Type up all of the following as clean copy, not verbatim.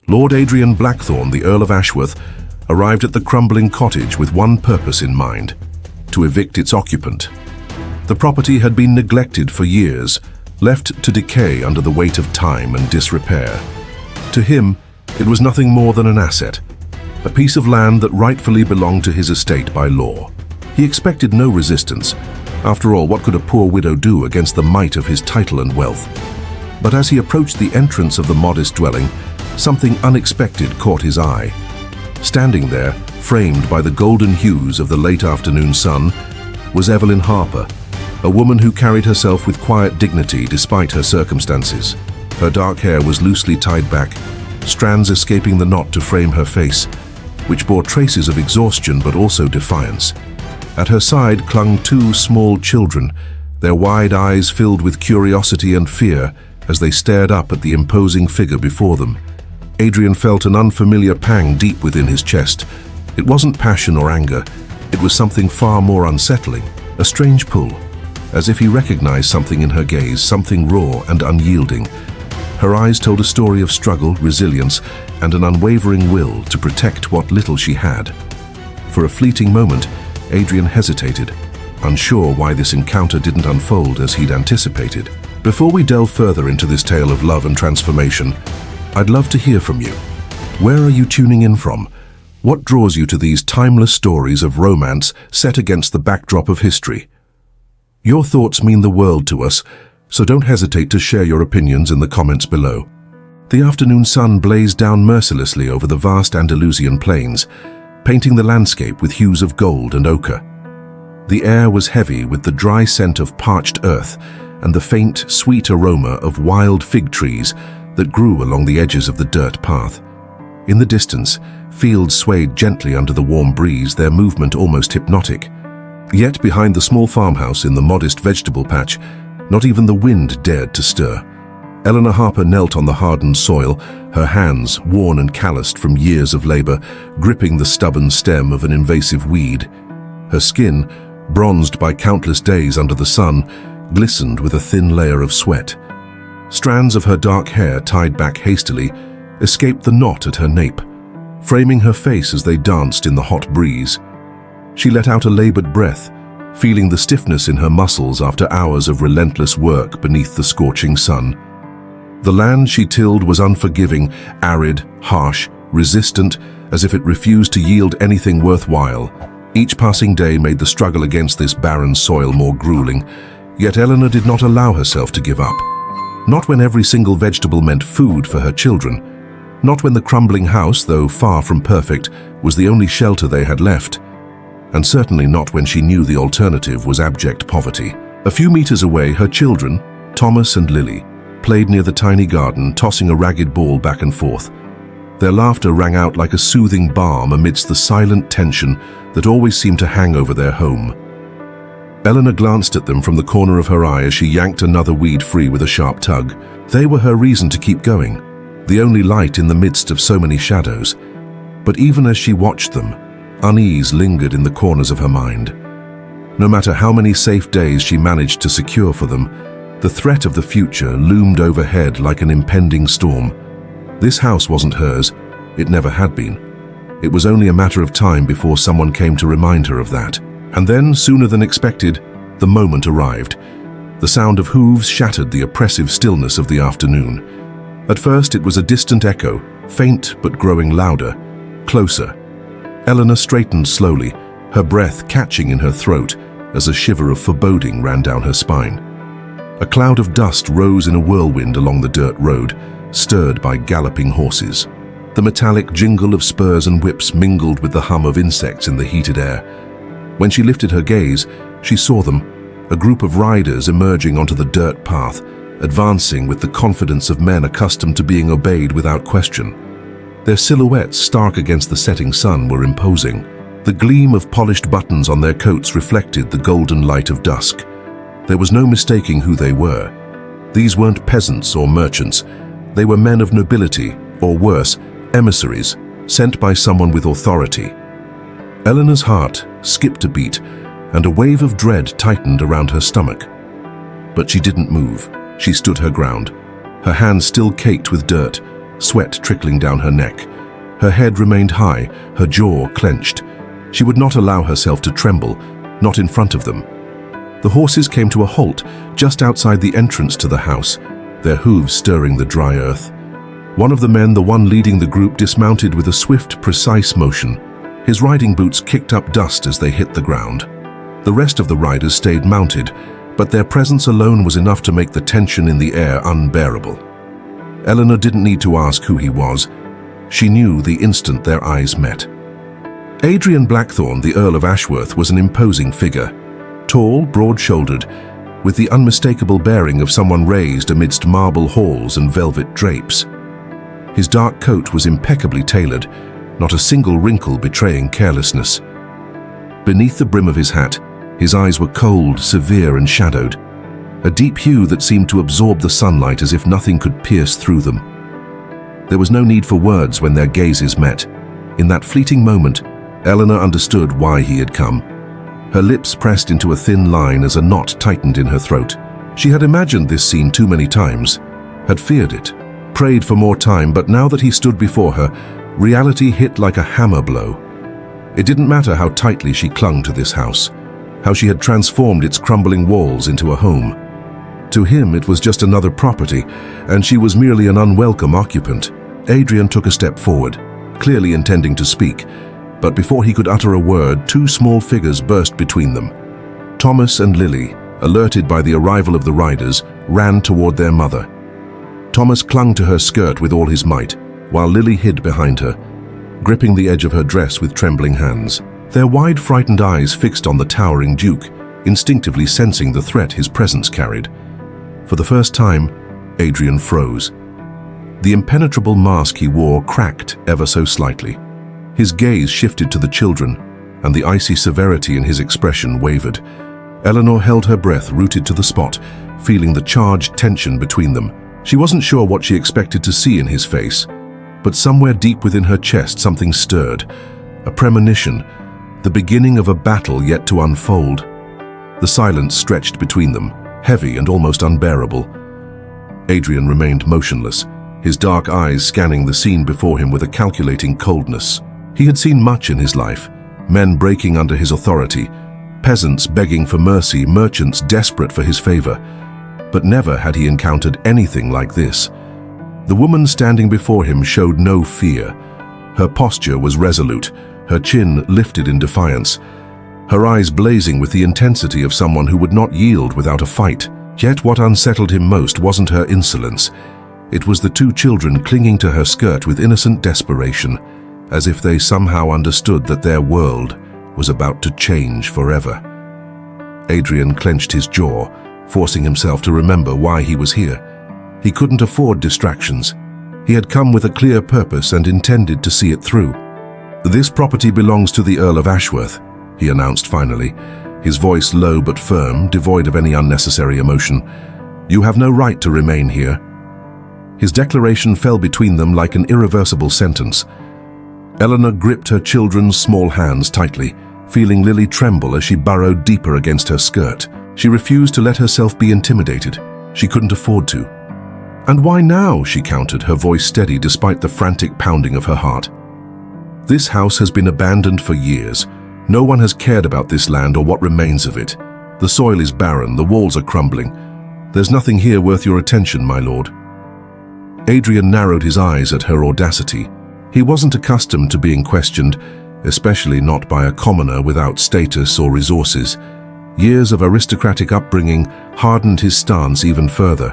Lord Adrian Blackthorne, the Earl of Ashworth, arrived at the crumbling cottage with one purpose in mind: to evict its occupant. The property had been neglected for years, left to decay under the weight of time and disrepair. To him, it was nothing more than an asset, a piece of land that rightfully belonged to his estate by law. He expected no resistance. After all, what could a poor widow do against the might of his title and wealth? But as he approached the entrance of the modest dwelling, something unexpected caught his eye. Standing there, framed by the golden hues of the late afternoon sun, was Evelyn Harper, a woman who carried herself with quiet dignity despite her circumstances. Her dark hair was loosely tied back, strands escaping the knot to frame her face, which bore traces of exhaustion but also defiance. At her side clung two small children, their wide eyes filled with curiosity and fear as they stared up at the imposing figure before them. Adrian felt an unfamiliar pang deep within his chest. It wasn't passion or anger, it was something far more unsettling, a strange pull, as if he recognized something in her gaze, something raw and unyielding. Her eyes told a story of struggle, resilience, and an unwavering will to protect what little she had. For a fleeting moment, Adrian hesitated, unsure why this encounter didn't unfold as he'd anticipated. Before we delve further into this tale of love and transformation, I'd love to hear from you. Where are you tuning in from? What draws you to these timeless stories of romance set against the backdrop of history? Your thoughts mean the world to us, so don't hesitate to share your opinions in the comments below. The afternoon sun blazed down mercilessly over the vast Andalusian plains, painting the landscape with hues of gold and ochre. The air was heavy with the dry scent of parched earth and the faint, sweet aroma of wild fig trees that grew along the edges of the dirt path. In the distance, fields swayed gently under the warm breeze, their movement almost hypnotic. Yet behind the small farmhouse in the modest vegetable patch, not even the wind dared to stir. Eleanor Harper knelt on the hardened soil, her hands, worn and calloused from years of labor, gripping the stubborn stem of an invasive weed. Her skin, bronzed by countless days under the sun, glistened with a thin layer of sweat. Strands of her dark hair, tied back hastily, escaped the knot at her nape, framing her face as they danced in the hot breeze. She let out a labored breath, feeling the stiffness in her muscles after hours of relentless work beneath the scorching sun. The land she tilled was unforgiving, arid, harsh, resistant, as if it refused to yield anything worthwhile. Each passing day made the struggle against this barren soil more grueling, yet Eleanor did not allow herself to give up. Not when every single vegetable meant food for her children. Not when the crumbling house, though far from perfect, was the only shelter they had left. And certainly not when she knew the alternative was abject poverty. A few meters away, her children, Thomas and Lily, played near the tiny garden, tossing a ragged ball back and forth. Their laughter rang out like a soothing balm amidst the silent tension that always seemed to hang over their home. Eleanor glanced at them from the corner of her eye as she yanked another weed free with a sharp tug. They were her reason to keep going, the only light in the midst of so many shadows. But even as she watched them, unease lingered in the corners of her mind. No matter how many safe days she managed to secure for them, the threat of the future loomed overhead like an impending storm. This house wasn't hers, it never had been. It was only a matter of time before someone came to remind her of that. And then, sooner than expected, the moment arrived. The sound of hooves shattered the oppressive stillness of the afternoon. At first it was a distant echo, faint but growing louder, closer. Eleanor straightened slowly, her breath catching in her throat as a shiver of foreboding ran down her spine. A cloud of dust rose in a whirlwind along the dirt road, stirred by galloping horses. The metallic jingle of spurs and whips mingled with the hum of insects in the heated air. When she lifted her gaze, she saw them, a group of riders emerging onto the dirt path, advancing with the confidence of men accustomed to being obeyed without question. Their silhouettes, stark against the setting sun, were imposing. The gleam of polished buttons on their coats reflected the golden light of dusk. There was no mistaking who they were. These weren't peasants or merchants. They were men of nobility, or worse, emissaries, sent by someone with authority. Eleanor's heart skipped a beat, and a wave of dread tightened around her stomach. But she didn't move. She stood her ground, her hands still caked with dirt, sweat trickling down her neck. Her head remained high, her jaw clenched. She would not allow herself to tremble, not in front of them. The horses came to a halt just outside the entrance to the house, their hooves stirring the dry earth. One of the men, the one leading the group, dismounted with a swift, precise motion. His riding boots kicked up dust as they hit the ground. The rest of the riders stayed mounted, but their presence alone was enough to make the tension in the air unbearable. Eleanor didn't need to ask who he was. She knew the instant their eyes met. Adrian Blackthorne, the Earl of Ashworth, was an imposing figure. Tall, broad-shouldered, with the unmistakable bearing of someone raised amidst marble halls and velvet drapes. His dark coat was impeccably tailored, not a single wrinkle betraying carelessness. Beneath the brim of his hat, his eyes were cold, severe, and shadowed, a deep hue that seemed to absorb the sunlight as if nothing could pierce through them. There was no need for words when their gazes met. In that fleeting moment, Eleanor understood why he had come. Her lips pressed into a thin line as a knot tightened in her throat. She had imagined this scene too many times, had feared it, prayed for more time, but now that he stood before her, reality hit like a hammer blow. It didn't matter how tightly she clung to this house, how she had transformed its crumbling walls into a home. To him, it was just another property, and she was merely an unwelcome occupant. Adrian took a step forward, clearly intending to speak, but before he could utter a word, two small figures burst between them. Thomas and Lily, alerted by the arrival of the riders, ran toward their mother. Thomas clung to her skirt with all his might, while Lily hid behind her, gripping the edge of her dress with trembling hands. Their wide, frightened eyes fixed on the towering Duke, instinctively sensing the threat his presence carried. For the first time, Adrian froze. The impenetrable mask he wore cracked ever so slightly. His gaze shifted to the children, and the icy severity in his expression wavered. Eleanor held her breath, rooted to the spot, feeling the charged tension between them. She wasn't sure what she expected to see in his face, but somewhere deep within her chest something stirred, a premonition, the beginning of a battle yet to unfold. The silence stretched between them, heavy and almost unbearable. Adrian remained motionless, his dark eyes scanning the scene before him with a calculating coldness. He had seen much in his life, men breaking under his authority, peasants begging for mercy, merchants desperate for his favor. But never had he encountered anything like this. The woman standing before him showed no fear. Her posture was resolute, her chin lifted in defiance, her eyes blazing with the intensity of someone who would not yield without a fight. Yet what unsettled him most wasn't her insolence. It was the two children clinging to her skirt with innocent desperation, as if they somehow understood that their world was about to change forever. Adrian clenched his jaw, forcing himself to remember why he was here. He couldn't afford distractions. He had come with a clear purpose and intended to see it through. "This property belongs to the Earl of Ashworth," he announced finally, his voice low but firm, devoid of any unnecessary emotion. "You have no right to remain here." His declaration fell between them like an irreversible sentence. Eleanor gripped her children's small hands tightly, feeling Lily tremble as she burrowed deeper against her skirt. She refused to let herself be intimidated. She couldn't afford to. "And why now?" she countered, her voice steady despite the frantic pounding of her heart. "This house has been abandoned for years. No one has cared about this land or what remains of it. The soil is barren, the walls are crumbling. There's nothing here worth your attention, my lord." Adrian narrowed his eyes at her audacity. He wasn't accustomed to being questioned, especially not by a commoner without status or resources. Years of aristocratic upbringing hardened his stance even further.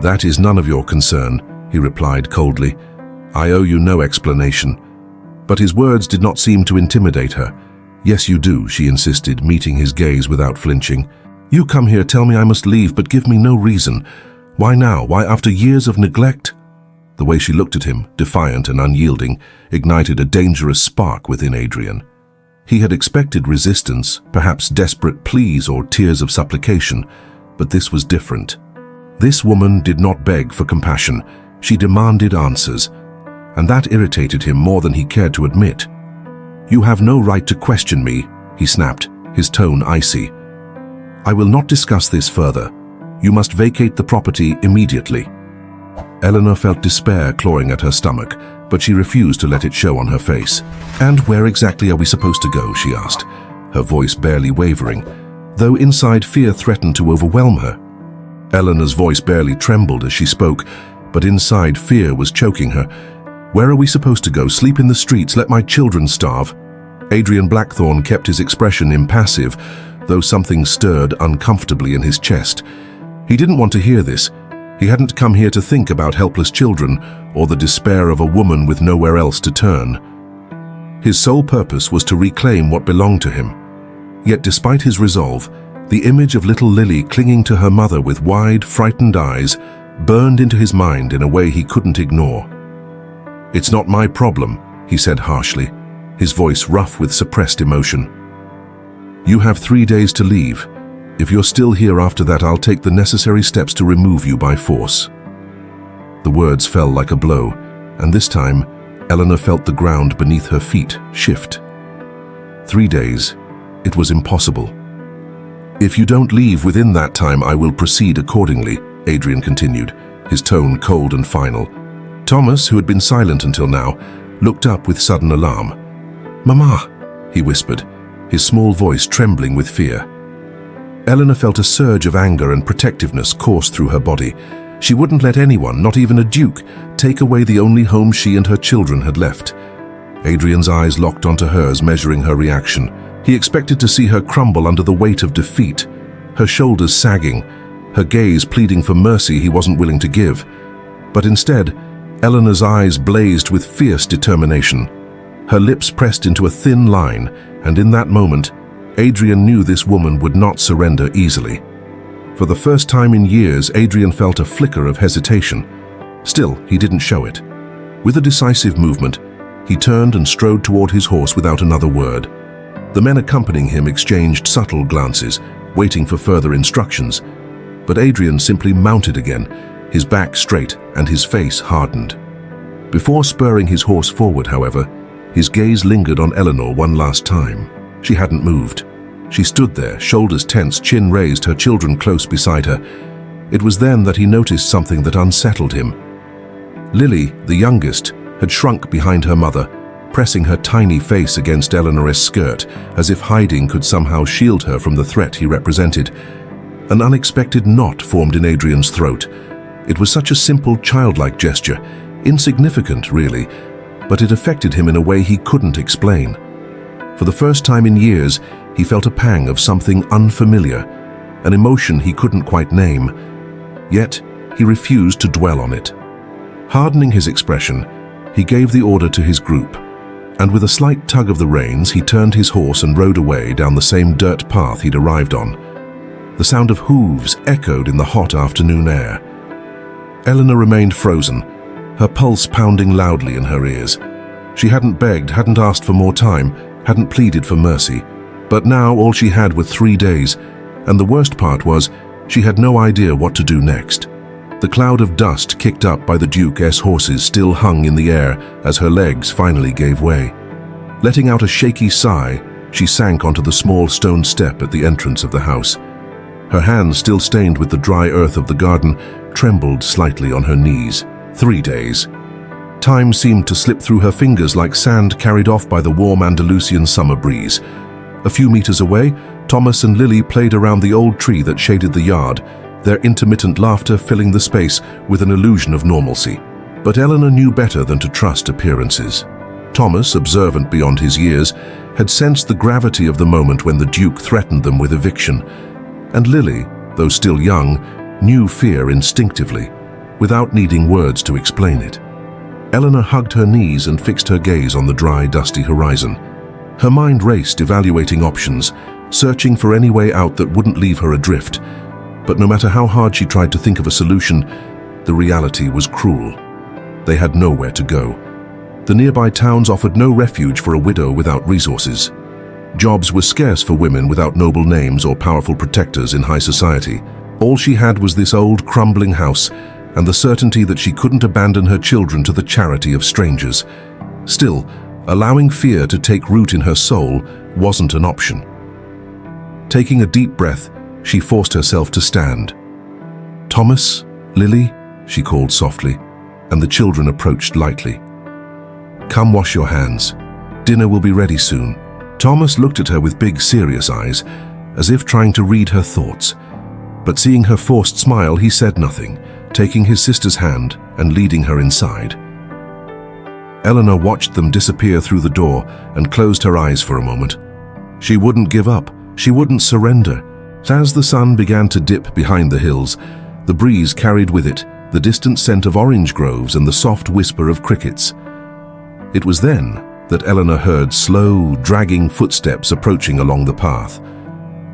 "That is none of your concern," he replied coldly. "I owe you no explanation." But his words did not seem to intimidate her. "Yes, you do," she insisted, meeting his gaze without flinching. "You come here, tell me I must leave, but give me no reason. Why now? Why after years of neglect?" The way she looked at him, defiant and unyielding, ignited a dangerous spark within Adrian. He had expected resistance, perhaps desperate pleas or tears of supplication, but this was different. This woman did not beg for compassion. She demanded answers, and that irritated him more than he cared to admit. "You have no right to question me," he snapped, his tone icy. "I will not discuss this further. You must vacate the property immediately." Eleanor felt despair clawing at her stomach, but she refused to let it show on her face. "And where exactly are we supposed to go?" she asked, her voice barely wavering, though inside fear threatened to overwhelm her. Eleanor's voice barely trembled as she spoke, but inside fear was choking her. "Where are we supposed to go? Sleep in the streets? Let my children starve?" Adrian Blackthorne kept his expression impassive, though something stirred uncomfortably in his chest. He didn't want to hear this. He hadn't come here to think about helpless children or the despair of a woman with nowhere else to turn. His sole purpose was to reclaim what belonged to him. Yet despite his resolve, the image of little Lily clinging to her mother with wide, frightened eyes burned into his mind in a way he couldn't ignore. "It's not my problem," he said harshly, his voice rough with suppressed emotion. "You have 3 days to leave. If you're still here after that, I'll take the necessary steps to remove you by force." The words fell like a blow, and this time, Eleanor felt the ground beneath her feet shift. 3 days. It was impossible. "If you don't leave within that time, I will proceed accordingly," Adrian continued, his tone cold and final. Thomas, who had been silent until now, looked up with sudden alarm. "Mama," he whispered, his small voice trembling with fear. Eleanor felt a surge of anger and protectiveness course through her body. She wouldn't let anyone, not even a duke, take away the only home she and her children had left. Adrian's eyes locked onto hers, measuring her reaction. He expected to see her crumble under the weight of defeat, her shoulders sagging, her gaze pleading for mercy he wasn't willing to give. But instead, Eleanor's eyes blazed with fierce determination. Her lips pressed into a thin line, and in that moment, Adrian knew this woman would not surrender easily. For the first time in years, Adrian felt a flicker of hesitation. Still, he didn't show it. With a decisive movement, he turned and strode toward his horse without another word. The men accompanying him exchanged subtle glances, waiting for further instructions. But Adrian simply mounted again, his back straight and his face hardened. Before spurring his horse forward, however, his gaze lingered on Eleanor one last time. She hadn't moved. She stood there, shoulders tense, chin raised, her children close beside her. It was then that he noticed something that unsettled him. Lily, the youngest, had shrunk behind her mother, pressing her tiny face against Eleanor's skirt, as if hiding could somehow shield her from the threat he represented. An unexpected knot formed in Adrian's throat. It was such a simple, childlike gesture, insignificant, really, but it affected him in a way he couldn't explain. For the first time in years, he felt a pang of something unfamiliar, an emotion he couldn't quite name. Yet, he refused to dwell on it. Hardening his expression, he gave the order to his group, and with a slight tug of the reins, he turned his horse and rode away down the same dirt path he'd arrived on. The sound of hooves echoed in the hot afternoon air. Eleanor remained frozen, her pulse pounding loudly in her ears. She hadn't begged, hadn't asked for more time, hadn't pleaded for mercy. But now all she had were 3 days, and the worst part was she had no idea what to do next. The cloud of dust kicked up by the Duke's horses still hung in the air as her legs finally gave way. Letting out a shaky sigh, she sank onto the small stone step at the entrance of the house. Her hands, still stained with the dry earth of the garden, trembled slightly on her knees. 3 days. Time seemed to slip through her fingers like sand carried off by the warm Andalusian summer breeze. A few meters away, Thomas and Lily played around the old tree that shaded the yard, their intermittent laughter filling the space with an illusion of normalcy. But Eleanor knew better than to trust appearances. Thomas, observant beyond his years, had sensed the gravity of the moment when the Duke threatened them with eviction. And Lily, though still young, knew fear instinctively, without needing words to explain it. Eleanor hugged her knees and fixed her gaze on the dry, dusty horizon. Her mind raced, evaluating options, searching for any way out that wouldn't leave her adrift. But no matter how hard she tried to think of a solution, the reality was cruel. They had nowhere to go. The nearby towns offered no refuge for a widow without resources. Jobs were scarce for women without noble names or powerful protectors in high society. All she had was this old, crumbling house, and the certainty that she couldn't abandon her children to the charity of strangers. Still, allowing fear to take root in her soul wasn't an option. Taking a deep breath, she forced herself to stand. "Thomas, Lily," she called softly. and the children approached lightly. "Come wash your hands. Dinner will be ready soon." Thomas looked at her with big, serious eyes, as if trying to read her thoughts. But seeing her forced smile, he said nothing, taking his sister's hand and leading her inside. Eleanor watched them disappear through the door and closed her eyes for a moment. She wouldn't give up. She wouldn't surrender. As the sun began to dip behind the hills, the breeze carried with it the distant scent of orange groves and the soft whisper of crickets. It was then that Eleanor heard slow, dragging footsteps approaching along the path.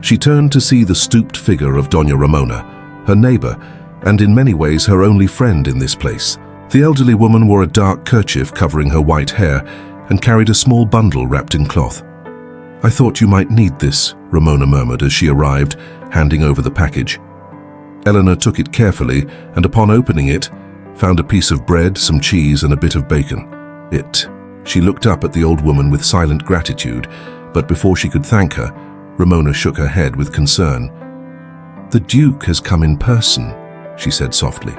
She turned to see the stooped figure of Doña Ramona, her neighbor, and in many ways her only friend in this place. The elderly woman wore a dark kerchief covering her white hair and carried a small bundle wrapped in cloth. "I thought you might need this," Ramona murmured as she arrived, handing over the package. Eleanor took it carefully and upon opening it, found a piece of bread, some cheese and a bit of bacon. She looked up at the old woman with silent gratitude, but before she could thank her, Ramona shook her head with concern. "The Duke has come in person," she said softly.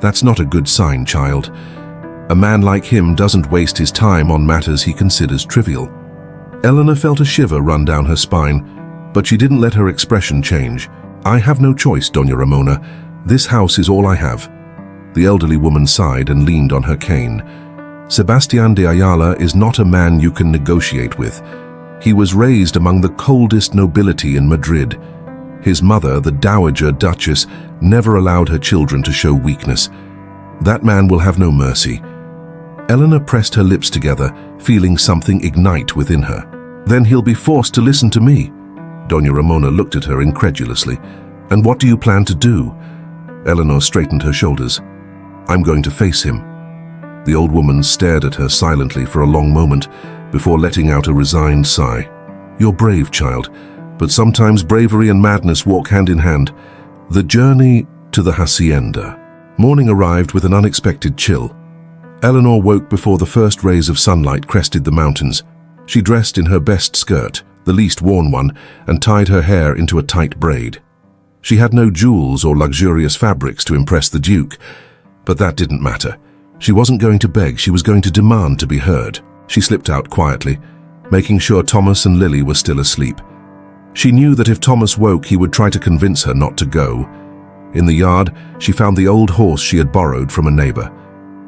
"That's not a good sign, child. A man like him doesn't waste his time on matters he considers trivial." Eleanor felt a shiver run down her spine, but she didn't let her expression change. "I have no choice, Doña Ramona. This house is all I have." The elderly woman sighed and leaned on her cane. "Sebastian de Ayala is not a man you can negotiate with. He was raised among the coldest nobility in Madrid. His mother, the Dowager Duchess, never allowed her children to show weakness. That man will have no mercy." Eleanor pressed her lips together, feeling something ignite within her. "Then he'll be forced to listen to me." Doña Ramona looked at her incredulously. "And what do you plan to do?" Eleanor straightened her shoulders. "I'm going to face him." The old woman stared at her silently for a long moment before letting out a resigned sigh. "You're brave, child, but sometimes bravery and madness walk hand in hand." The journey to the hacienda. Morning arrived with an unexpected chill. Eleanor woke before the first rays of sunlight crested the mountains. She dressed in her best skirt, the least worn one, and tied her hair into a tight braid. She had no jewels or luxurious fabrics to impress the Duke, but that didn't matter. She wasn't going to beg, she was going to demand to be heard. She slipped out quietly, making sure Thomas and Lily were still asleep. She knew that if Thomas woke, he would try to convince her not to go. In the yard, she found the old horse she had borrowed from a neighbor.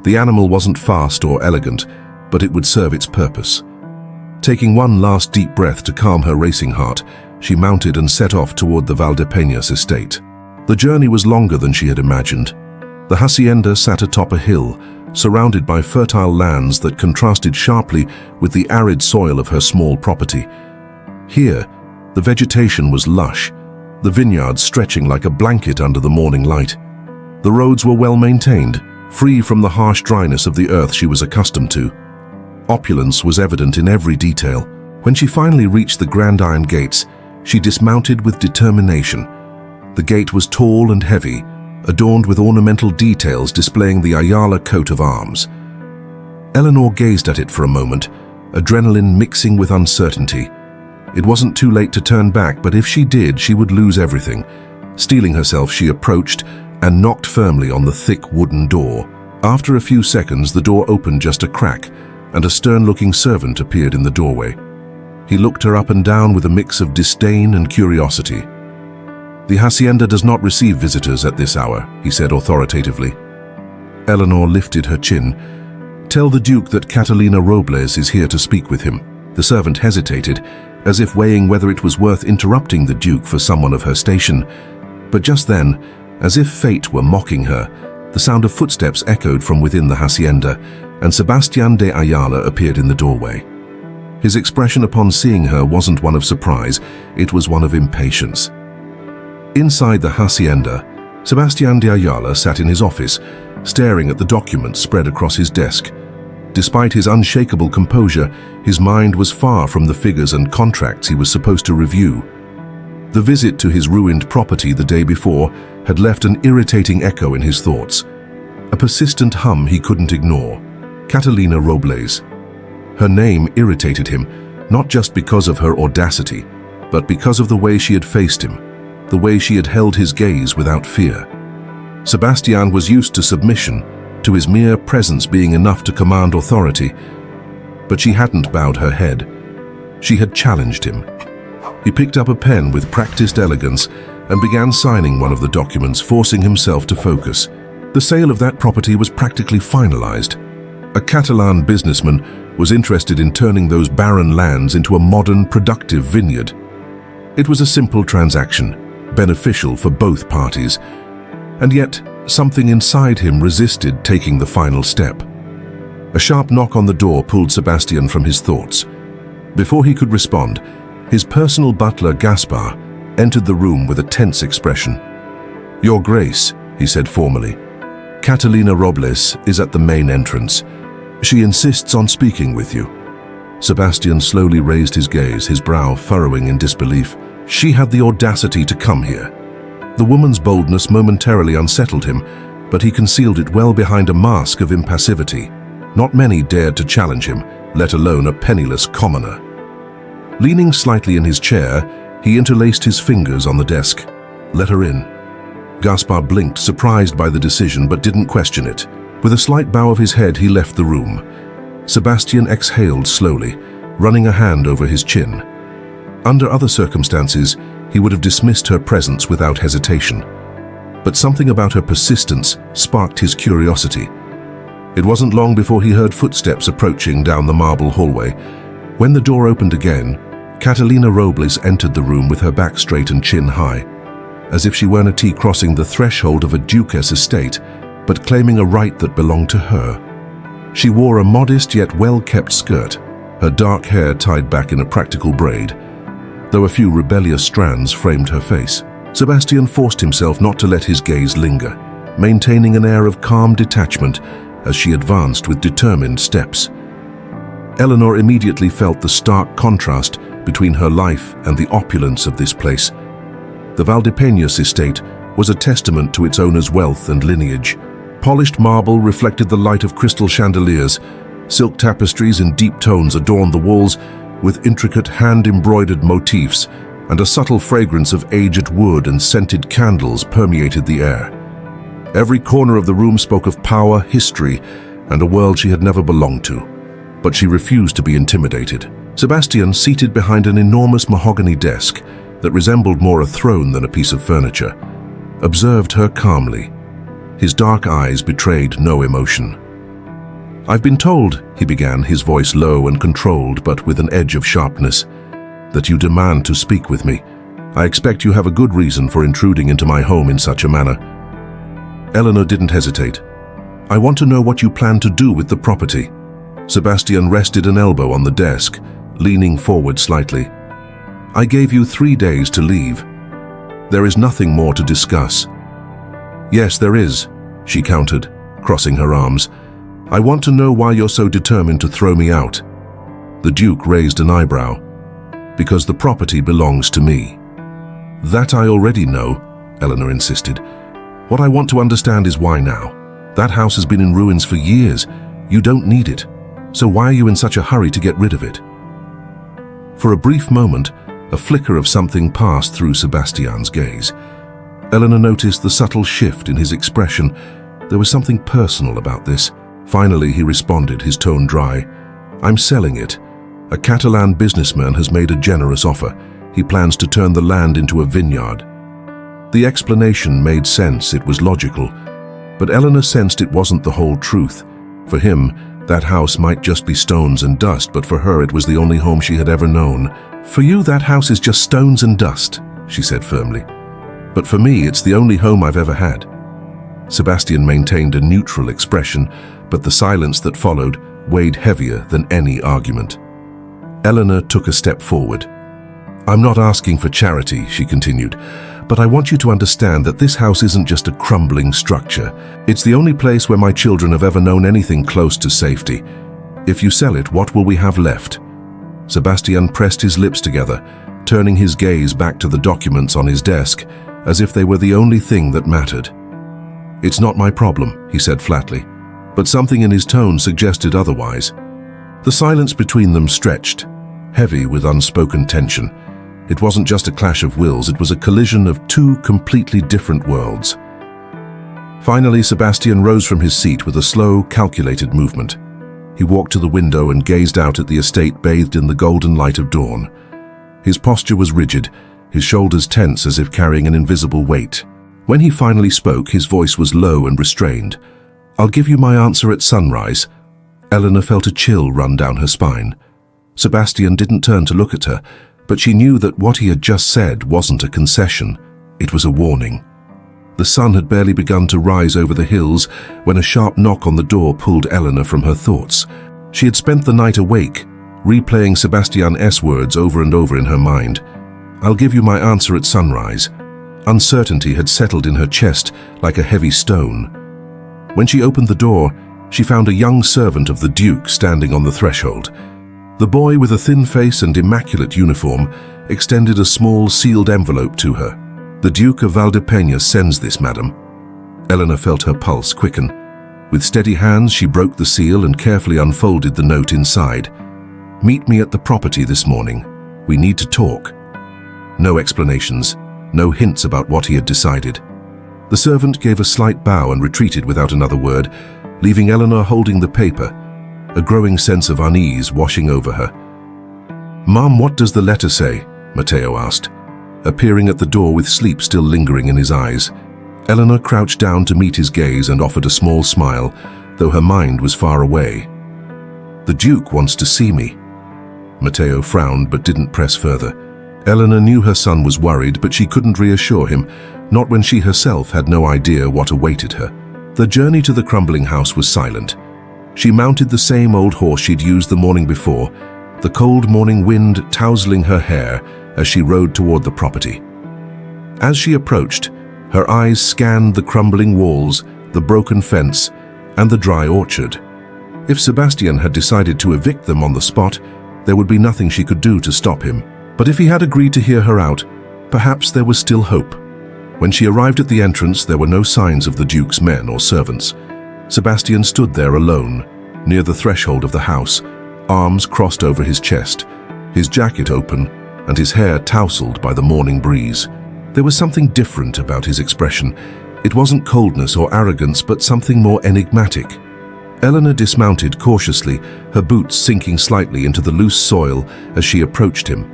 The animal wasn't fast or elegant, but it would serve its purpose. Taking one last deep breath to calm her racing heart, she mounted and set off toward the Valdepeñas estate. The journey was longer than she had imagined. The hacienda sat atop a hill, surrounded by fertile lands that contrasted sharply with the arid soil of her small property. Here, the vegetation was lush, the vineyards stretching like a blanket under the morning light. The roads were well maintained, free from the harsh dryness of the earth she was accustomed to. Opulence was evident in every detail. When she finally reached the grand iron gates, she dismounted with determination. The gate was tall and heavy, adorned with ornamental details displaying the Ayala coat of arms. Eleanor gazed at it for a moment, adrenaline mixing with uncertainty. It wasn't too late to turn back, but if she did, she would lose everything. Steeling herself, she approached and knocked firmly on the thick wooden door. After a few seconds, the door opened just a crack, and a stern-looking servant appeared in the doorway. He looked her up and down with a mix of disdain and curiosity. "The hacienda does not receive visitors at this hour," he said authoritatively. Eleanor lifted her chin. "Tell the Duke that Catalina Robles is here to speak with him." The servant hesitated, as if weighing whether it was worth interrupting the Duke for someone of her station. But just then, as if fate were mocking her, the sound of footsteps echoed from within the hacienda, and Sebastian de Ayala appeared in the doorway. His expression upon seeing her wasn't one of surprise, it was one of impatience. Inside the hacienda, Sebastian de Ayala sat in his office, staring at the documents spread across his desk. Despite his unshakable composure, his mind was far from the figures and contracts he was supposed to review. The visit to his ruined property the day before had left an irritating echo in his thoughts. A persistent hum he couldn't ignore. Catalina Robles. Her name irritated him, not just because of her audacity, but because of the way she had faced him, the way she had held his gaze without fear. Sebastian was used to submission, to his mere presence being enough to command authority. But she hadn't bowed her head. She had challenged him. He picked up a pen with practiced elegance and began signing one of the documents, forcing himself to focus. The sale of that property was practically finalized. A Catalan businessman was interested in turning those barren lands into a modern, productive vineyard. It was a simple transaction, beneficial for both parties, and yet something inside him resisted taking the final step. A sharp knock on the door pulled Sebastian from his thoughts. Before he could respond, his personal butler, Gaspar, entered the room with a tense expression. "Your Grace," he said formally, "Catalina Robles is at the main entrance. She insists on speaking with you." Sebastian slowly raised his gaze, his brow furrowing in disbelief. She had the audacity to come here. The woman's boldness momentarily unsettled him, but he concealed it well behind a mask of impassivity. Not many dared to challenge him, let alone a penniless commoner. Leaning slightly in his chair, he interlaced his fingers on the desk. "Let her in." Gaspar blinked, surprised by the decision, but didn't question it. With a slight bow of his head, he left the room. Sebastian exhaled slowly, running a hand over his chin. Under other circumstances, he would have dismissed her presence without hesitation. But something about her persistence sparked his curiosity. It wasn't long before he heard footsteps approaching down the marble hallway. When the door opened again, Catalina Robles entered the room with her back straight and chin high, as if she weren't crossing the threshold of a duchess estate, but claiming a right that belonged to her. She wore a modest yet well-kept skirt, her dark hair tied back in a practical braid, though a few rebellious strands framed her face. Sebastian forced himself not to let his gaze linger, maintaining an air of calm detachment as she advanced with determined steps. Eleanor immediately felt the stark contrast between her life and the opulence of this place. The Valdepeñas estate was a testament to its owner's wealth and lineage. Polished marble reflected the light of crystal chandeliers. Silk tapestries in deep tones adorned the walls with intricate hand-embroidered motifs, and a subtle fragrance of aged wood and scented candles permeated the air. Every corner of the room spoke of power, history, and a world she had never belonged to. But she refused to be intimidated. Sebastian, seated behind an enormous mahogany desk that resembled more a throne than a piece of furniture, observed her calmly. His dark eyes betrayed no emotion. "I've been told," he began, his voice low and controlled but with an edge of sharpness, "that you demand to speak with me. I expect you have a good reason for intruding into my home in such a manner." Eleanor didn't hesitate. "I want to know what you plan to do with the property." Sebastian rested an elbow on the desk, leaning forward slightly. "I gave you 3 days to leave. There is nothing more to discuss." "Yes, there is," she countered, crossing her arms. "I want to know why you're so determined to throw me out." The Duke raised an eyebrow. "Because the property belongs to me." "That I already know," Eleanor insisted. "What I want to understand is why now. That house has been in ruins for years. You don't need it. So why are you in such a hurry to get rid of it?" For a brief moment, a flicker of something passed through Sebastian's gaze. Eleanor noticed the subtle shift in his expression. There was something personal about this. Finally, he responded, his tone dry. "I'm selling it. A Catalan businessman has made a generous offer. He plans to turn the land into a vineyard." The explanation made sense, it was logical. But Eleanor sensed it wasn't the whole truth. For him, that house might just be stones and dust, but for her it was the only home she had ever known. "For you, that house is just stones and dust," she said firmly. "But for me, it's the only home I've ever had." Sebastian maintained a neutral expression, but the silence that followed weighed heavier than any argument. Eleanor took a step forward. "I'm not asking for charity," she continued, "but I want you to understand that this house isn't just a crumbling structure. It's the only place where my children have ever known anything close to safety. If you sell it, what will we have left?" Sebastian pressed his lips together, turning his gaze back to the documents on his desk, as if they were the only thing that mattered. "It's not my problem," he said flatly, but something in his tone suggested otherwise. The silence between them stretched, heavy with unspoken tension. It wasn't just a clash of wills, it was a collision of two completely different worlds. Finally, Sebastian rose from his seat with a slow, calculated movement. He walked to the window and gazed out at the estate bathed in the golden light of dawn. His posture was rigid, his shoulders tense as if carrying an invisible weight. When he finally spoke, his voice was low and restrained. "I'll give you my answer at sunrise." Eleanor felt a chill run down her spine. Sebastian didn't turn to look at her, but she knew that what he had just said wasn't a concession. It was a warning. The sun had barely begun to rise over the hills when a sharp knock on the door pulled Eleanor from her thoughts. She had spent the night awake, replaying Sebastian's words over and over in her mind. "I'll give you my answer at sunrise." Uncertainty had settled in her chest like a heavy stone. When she opened the door, she found a young servant of the Duke standing on the threshold. The boy, with a thin face and immaculate uniform, extended a small sealed envelope to her. "The Duke of Valdepeña sends this, madam." Eleanor felt her pulse quicken. With steady hands, she broke the seal and carefully unfolded the note inside. "Meet me at the property this morning. We need to talk." No explanations, no hints about what he had decided. The servant gave a slight bow and retreated without another word, leaving Eleanor holding the paper, a growing sense of unease washing over her. "Mom, what does the letter say?" Matteo asked, appearing at the door with sleep still lingering in his eyes. Eleanor crouched down to meet his gaze and offered a small smile, though her mind was far away. "The Duke wants to see me." Matteo frowned but didn't press further. Eleanor knew her son was worried, but she couldn't reassure him, not when she herself had no idea what awaited her. The journey to the crumbling house was silent. She mounted the same old horse she'd used the morning before, the cold morning wind tousling her hair as she rode toward the property. As she approached, her eyes scanned the crumbling walls, the broken fence, and the dry orchard. If Sebastian had decided to evict them on the spot, there would be nothing she could do to stop him. But if he had agreed to hear her out, perhaps there was still hope. When she arrived at the entrance, there were no signs of the Duke's men or servants. Sebastian stood there alone, near the threshold of the house, arms crossed over his chest, his jacket open, and his hair tousled by the morning breeze. There was something different about his expression. It wasn't coldness or arrogance, but something more enigmatic. Eleanor dismounted cautiously, her boots sinking slightly into the loose soil as she approached him.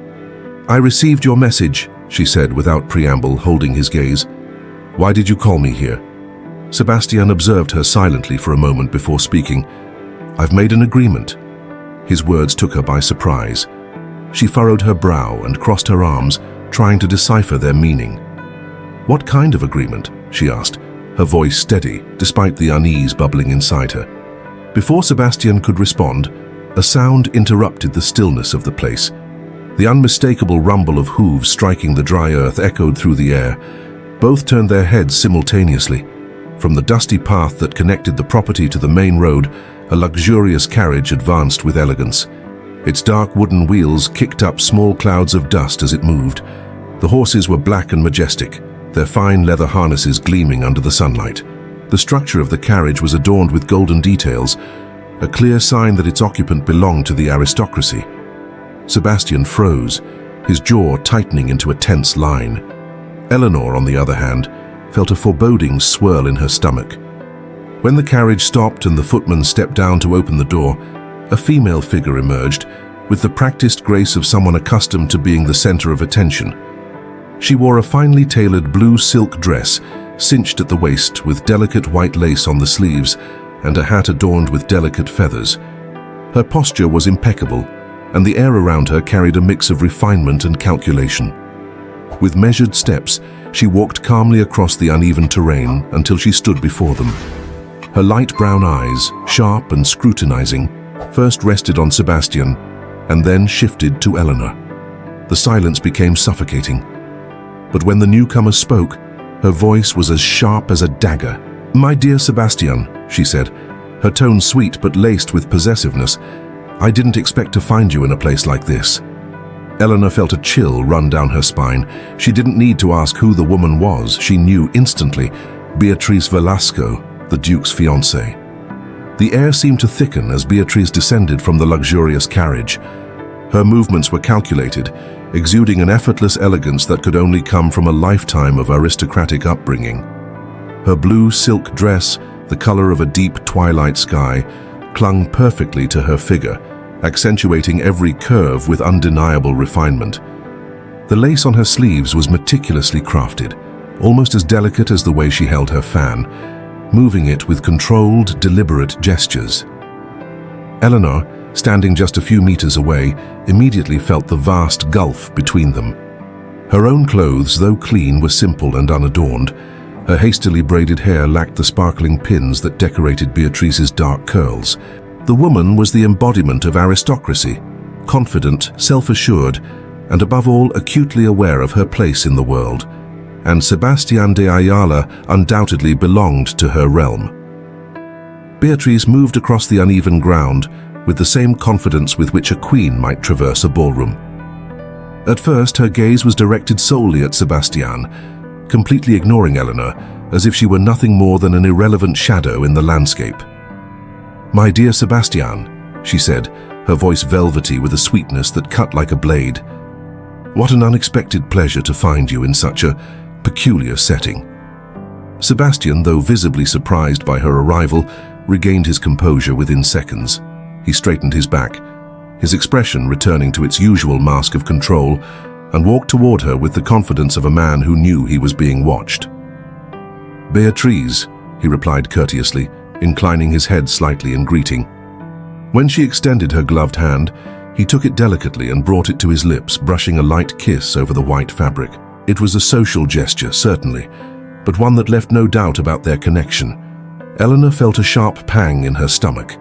"I received your message," she said without preamble, holding his gaze. "Why did you call me here?" Sebastian observed her silently for a moment before speaking. "I've made an agreement." His words took her by surprise. She furrowed her brow and crossed her arms, trying to decipher their meaning. "What kind of agreement?" she asked, her voice steady despite the unease bubbling inside her. Before Sebastian could respond, a sound interrupted the stillness of the place. The unmistakable rumble of hooves striking the dry earth echoed through the air. Both turned their heads simultaneously. From the dusty path that connected the property to the main road, a luxurious carriage advanced with elegance. Its dark wooden wheels kicked up small clouds of dust as it moved. The horses were black and majestic, their fine leather harnesses gleaming under the sunlight. The structure of the carriage was adorned with golden details, a clear sign that its occupant belonged to the aristocracy. Sebastian froze, his jaw tightening into a tense line. Eleanor, on the other hand, felt a foreboding swirl in her stomach. When the carriage stopped and the footman stepped down to open the door, a female figure emerged, with the practiced grace of someone accustomed to being the center of attention. She wore a finely tailored blue silk dress, cinched at the waist with delicate white lace on the sleeves, and a hat adorned with delicate feathers. Her posture was impeccable, and the air around her carried a mix of refinement and calculation. With measured steps, she walked calmly across the uneven terrain until she stood before them. Her light brown eyes, sharp and scrutinizing, first rested on Sebastian and then shifted to Eleanor. The silence became suffocating. But when the newcomer spoke, her voice was as sharp as a dagger. "My dear Sebastian," she said, her tone sweet but laced with possessiveness, "I didn't expect to find you in a place like this." Eleanor felt a chill run down her spine. She didn't need to ask who the woman was. She knew instantly. Beatriz Velasco, the Duke's fiancée. The air seemed to thicken as Beatriz descended from the luxurious carriage. Her movements were calculated, exuding an effortless elegance that could only come from a lifetime of aristocratic upbringing. Her blue silk dress, the color of a deep twilight sky, clung perfectly to her figure, accentuating every curve with undeniable refinement. The lace on her sleeves was meticulously crafted, almost as delicate as the way she held her fan, moving it with controlled, deliberate gestures. Eleanor, standing just a few meters away, immediately felt the vast gulf between them. Her own clothes, though clean, were simple and unadorned. Her hastily braided hair lacked the sparkling pins that decorated Beatrice's dark curls. The woman was the embodiment of aristocracy, confident, self-assured, and above all acutely aware of her place in the world. And Sebastian de Ayala undoubtedly belonged to her realm. Beatrice moved across the uneven ground with the same confidence with which a queen might traverse a ballroom. At first, her gaze was directed solely at Sebastian, completely ignoring Eleanor, as if she were nothing more than an irrelevant shadow in the landscape. "My dear Sebastian," she said, her voice velvety with a sweetness that cut like a blade. "What an unexpected pleasure to find you in such a peculiar setting." Sebastian, though visibly surprised by her arrival, regained his composure within seconds. He straightened his back, his expression returning to its usual mask of control, and walked toward her with the confidence of a man who knew he was being watched. "Beatrice," he replied courteously, inclining his head slightly in greeting. When she extended her gloved hand, he took it delicately and brought it to his lips, brushing a light kiss over the white fabric. It was a social gesture, certainly, but one that left no doubt about their connection. Eleanor felt a sharp pang in her stomach.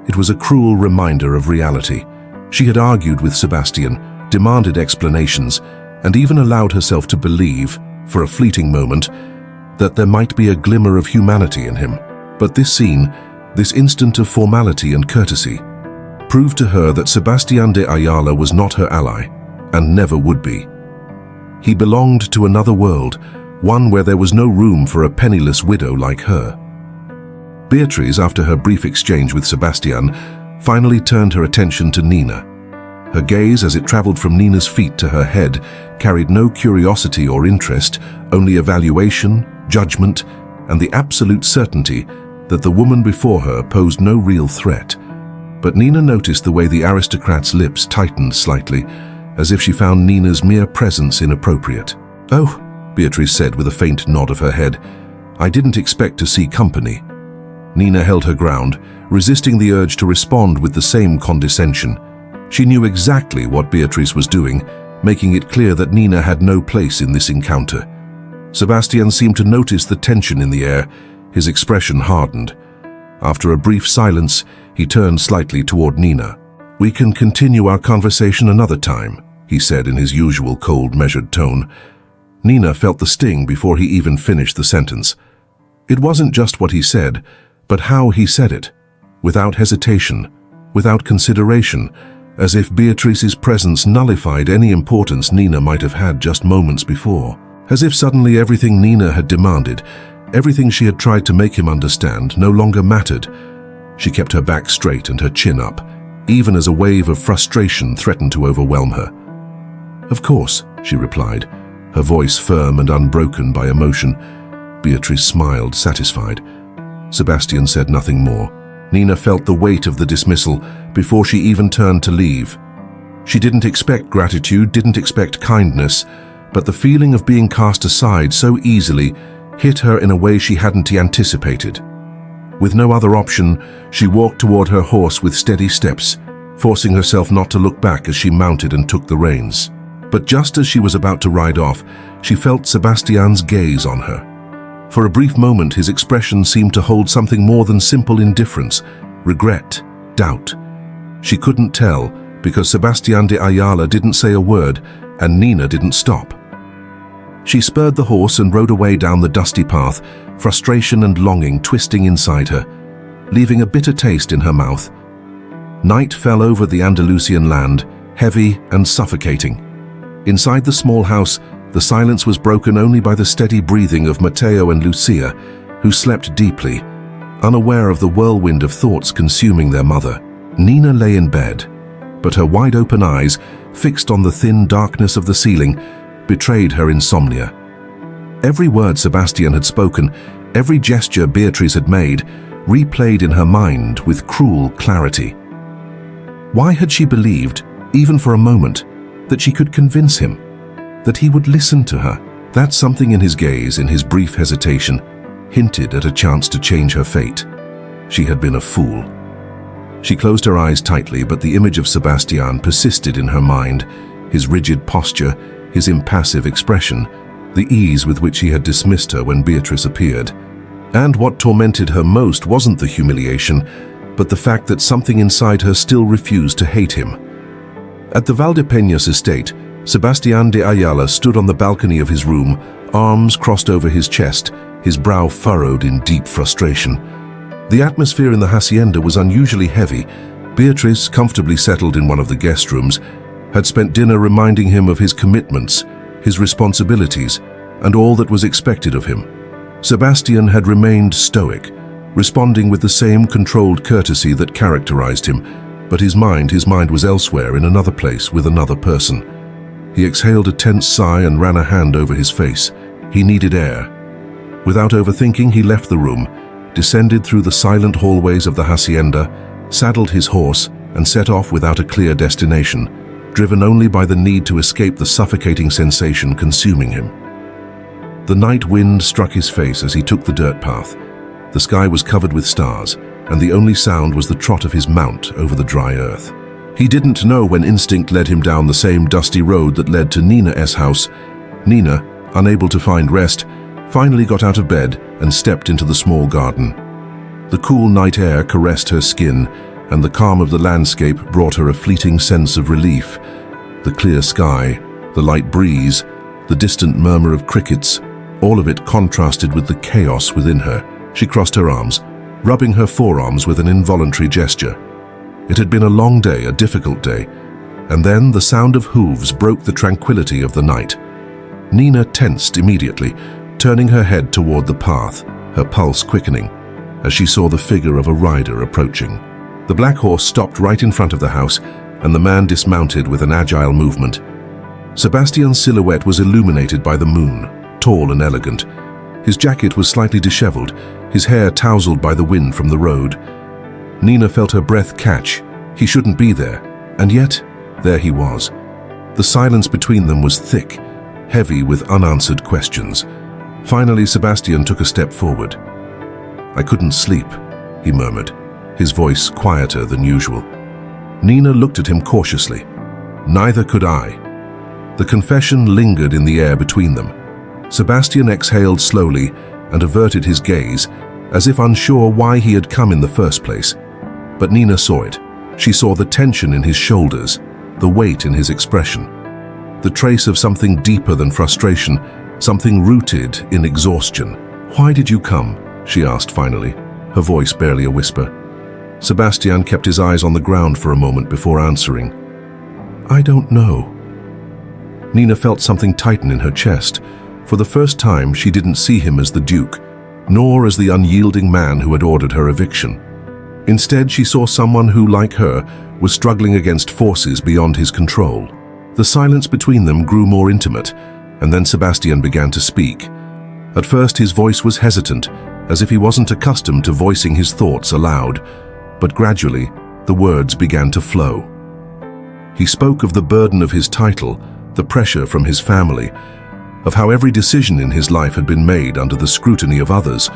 It was a cruel reminder of reality. She had argued with Sebastian, demanded explanations, and even allowed herself to believe, for a fleeting moment, that there might be a glimmer of humanity in him. But this scene, this instant of formality and courtesy, proved to her that Sebastian de Ayala was not her ally, and never would be. He belonged to another world, one where there was no room for a penniless widow like her. Beatrice, after her brief exchange with Sebastian, finally turned her attention to Nina. Her gaze, as it traveled from Nina's feet to her head, carried no curiosity or interest, only evaluation, judgment, and the absolute certainty that the woman before her posed no real threat. But Nina noticed the way the aristocrat's lips tightened slightly, as if she found Nina's mere presence inappropriate. "Oh," Beatrice said with a faint nod of her head, "I didn't expect to see company." Nina held her ground, resisting the urge to respond with the same condescension. She knew exactly what Beatrice was doing, making it clear that Nina had no place in this encounter. Sebastian seemed to notice the tension in the air. His expression hardened. After a brief silence, he turned slightly toward Nina. "We can continue our conversation another time," he said in his usual cold, measured tone. Nina felt the sting before he even finished the sentence. It wasn't just what he said, but how he said it, without hesitation, without consideration, as if Beatrice's presence nullified any importance Nina might have had just moments before. As if suddenly everything Nina had demanded, everything she had tried to make him understand, no longer mattered. She kept her back straight and her chin up, even as a wave of frustration threatened to overwhelm her. "Of course," she replied, her voice firm and unbroken by emotion. Beatrice smiled, satisfied. Sebastian said nothing more. Nina felt the weight of the dismissal before she even turned to leave. She didn't expect gratitude, didn't expect kindness, but the feeling of being cast aside so easily hit her in a way she hadn't anticipated. With no other option, she walked toward her horse with steady steps, forcing herself not to look back as she mounted and took the reins. But just as she was about to ride off, she felt Sebastian's gaze on her. For a brief moment, his expression seemed to hold something more than simple indifference, regret, doubt. She couldn't tell because Sebastian de Ayala didn't say a word and Nina didn't stop. She spurred the horse and rode away down the dusty path, frustration and longing twisting inside her, leaving a bitter taste in her mouth. Night fell over the Andalusian land, heavy and suffocating. Inside the small house, the silence was broken only by the steady breathing of Matteo and Lucia, who slept deeply, unaware of the whirlwind of thoughts consuming their mother. Nina lay in bed, but her wide-open eyes, fixed on the thin darkness of the ceiling, betrayed her insomnia. Every word Sebastian had spoken, Every gesture Beatrice had made replayed in her mind with cruel clarity. Why had she believed, even for a moment, that she could convince him, that he would listen to her? That something in his gaze, in his brief hesitation, hinted at a chance to change her fate. She had been a fool. She closed her eyes tightly, but the image of Sebastian persisted in her mind, his rigid posture, his impassive expression, the ease with which he had dismissed her when Beatrice appeared. And what tormented her most wasn't the humiliation, but the fact that something inside her still refused to hate him. At the Valdepeñas estate, Sebastian de Ayala stood on the balcony of his room, arms crossed over his chest, his brow furrowed in deep frustration. The atmosphere in the hacienda was unusually heavy. Beatrice, comfortably settled in one of the guest rooms, had spent dinner reminding him of his commitments, his responsibilities, and all that was expected of him. Sebastian had remained stoic, responding with the same controlled courtesy that characterized him, but his mind was elsewhere, in another place with another person. He exhaled a tense sigh and ran a hand over his face. He needed air. Without overthinking, he left the room, descended through the silent hallways of the hacienda, saddled his horse, and set off without a clear destination, driven only by the need to escape the suffocating sensation consuming him. The night wind struck his face as he took the dirt path. The sky was covered with stars, and the only sound was the trot of his mount over the dry earth. He didn't know when instinct led him down the same dusty road that led to Nina's house. Nina, unable to find rest, finally got out of bed and stepped into the small garden. The cool night air caressed her skin, and the calm of the landscape brought her a fleeting sense of relief. The clear sky, the light breeze, the distant murmur of crickets, all of it contrasted with the chaos within her. She crossed her arms, rubbing her forearms with an involuntary gesture. It had been a long day, a difficult day, and then the sound of hooves broke the tranquility of the night. Nina tensed immediately, turning her head toward the path, her pulse quickening, as she saw the figure of a rider approaching. The black horse stopped right in front of the house, and the man dismounted with an agile movement. Sebastian's silhouette was illuminated by the moon, tall and elegant. His jacket was slightly disheveled, his hair tousled by the wind from the road. Nina felt her breath catch. He shouldn't be there, and yet, there he was. The silence between them was thick, heavy with unanswered questions. Finally, Sebastian took a step forward. "I couldn't sleep," he murmured, his voice quieter than usual. Nina looked at him cautiously. "Neither could I." The confession lingered in the air between them. Sebastian exhaled slowly and averted his gaze, as if unsure why he had come in the first place. But Nina saw it. She saw the tension in his shoulders, the weight in his expression, the trace of something deeper than frustration, something rooted in exhaustion. "Why did you come?" she asked finally, her voice barely a whisper. Sebastian kept his eyes on the ground for a moment before answering. "I don't know." Nina felt something tighten in her chest. For the first time, she didn't see him as the Duke, nor as the unyielding man who had ordered her eviction. Instead, she saw someone who, like her, was struggling against forces beyond his control. The silence between them grew more intimate, and then Sebastian began to speak. At first, his voice was hesitant, as if he wasn't accustomed to voicing his thoughts aloud, but gradually, the words began to flow. He spoke of the burden of his title, the pressure from his family, of how every decision in his life had been made under the scrutiny of others,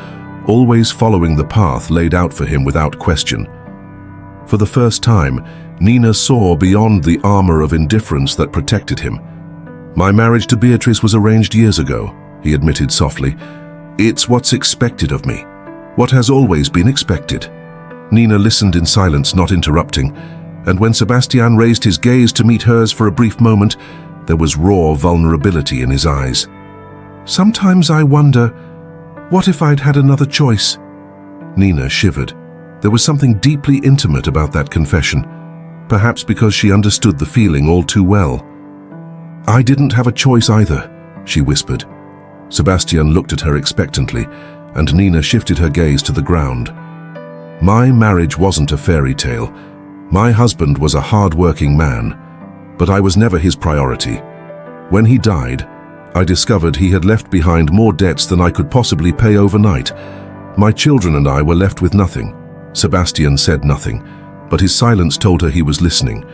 always following the path laid out for him without question. For the first time, Nina saw beyond the armor of indifference that protected him. "My marriage to Beatrice was arranged years ago," he admitted softly. "It's what's expected of me, what has always been expected." Nina listened in silence, not interrupting, and when Sebastian raised his gaze to meet hers for a brief moment, there was raw vulnerability in his eyes. "Sometimes I wonder, what if I'd had another choice?" Nina shivered. There was something deeply intimate about that confession, perhaps because she understood the feeling all too well. "I didn't have a choice either," she whispered. Sebastian looked at her expectantly, and Nina shifted her gaze to the ground. "My marriage wasn't a fairy tale. My husband was a hard-working man, but I was never his priority. When he died, I discovered he had left behind more debts than I could possibly pay overnight. My children and I were left with nothing. Sebastian said nothing, but his silence told her he was listening.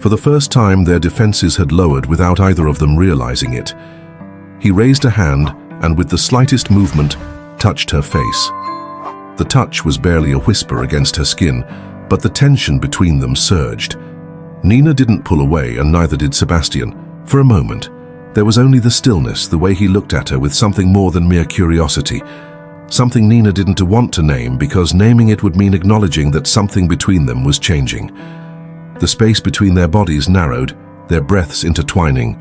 For the first time, their defenses had lowered without either of them realizing it. He raised a hand and, with the slightest movement, touched her face. The touch was barely a whisper against her skin, but the tension between them surged. Nina didn't pull away, and neither did Sebastian. For a moment, there was only the stillness, the way he looked at her with something more than mere curiosity. Something Nina didn't want to name, because naming it would mean acknowledging that something between them was changing. The space between their bodies narrowed, their breaths intertwining.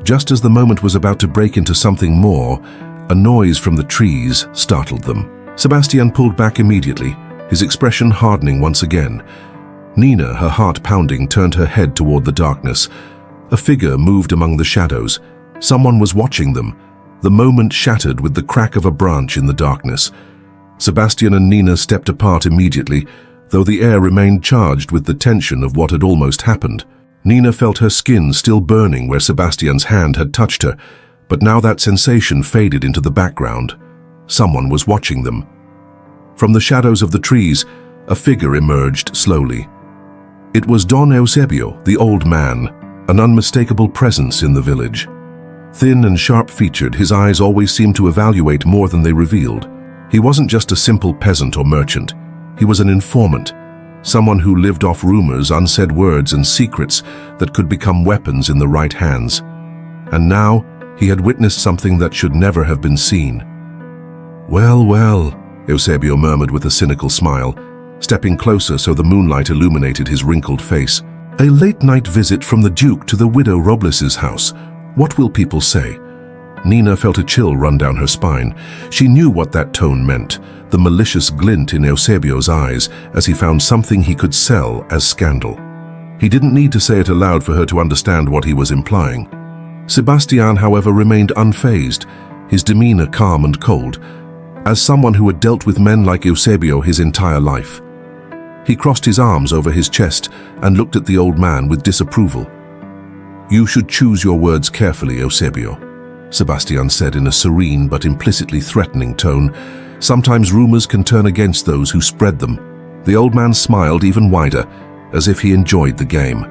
Just as the moment was about to break into something more, a noise from the trees startled them. Sebastian pulled back immediately, his expression hardening once again. Nina, her heart pounding, turned her head toward the darkness. A figure moved among the shadows. Someone was watching them. The moment shattered with the crack of a branch in the darkness. Sebastian and Nina stepped apart immediately, though the air remained charged with the tension of what had almost happened. Nina felt her skin still burning where Sebastian's hand had touched her, but now that sensation faded into the background. Someone was watching them. From the shadows of the trees, a figure emerged slowly. It was Don Eusebio, the old man, an unmistakable presence in the village. Thin and sharp-featured, his eyes always seemed to evaluate more than they revealed. He wasn't just a simple peasant or merchant. He was an informant, someone who lived off rumors, unsaid words, and secrets that could become weapons in the right hands. And now, he had witnessed something that should never have been seen. "Well, well," Eusebio murmured with a cynical smile, stepping closer so the moonlight illuminated his wrinkled face. "A late-night visit from the Duke to the widow Robles's house. What will people say?" Nina felt a chill run down her spine. She knew what that tone meant, the malicious glint in Eusebio's eyes as he found something he could sell as scandal. He didn't need to say it aloud for her to understand what he was implying. Sebastian, however, remained unfazed, his demeanor calm and cold, as someone who had dealt with men like Eusebio his entire life. He crossed his arms over his chest and looked at the old man with disapproval. "You should choose your words carefully, Eusebio," Sebastian said in a serene but implicitly threatening tone. "Sometimes rumors can turn against those who spread them." The old man smiled even wider, as if he enjoyed the game.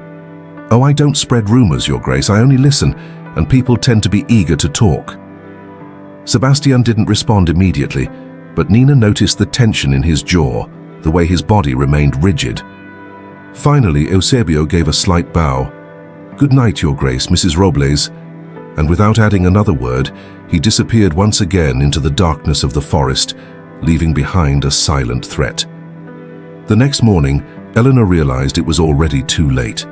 "Oh, I don't spread rumors, Your Grace. I only listen, and people tend to be eager to talk." Sebastian didn't respond immediately, but Nina noticed the tension in his jaw, the way his body remained rigid. Finally, Eusebio gave a slight bow. "Good night, Your Grace, Mrs. Robles," and without adding another word, he disappeared once again into the darkness of the forest, leaving behind a silent threat. The next morning, Eleanor realized it was already too late.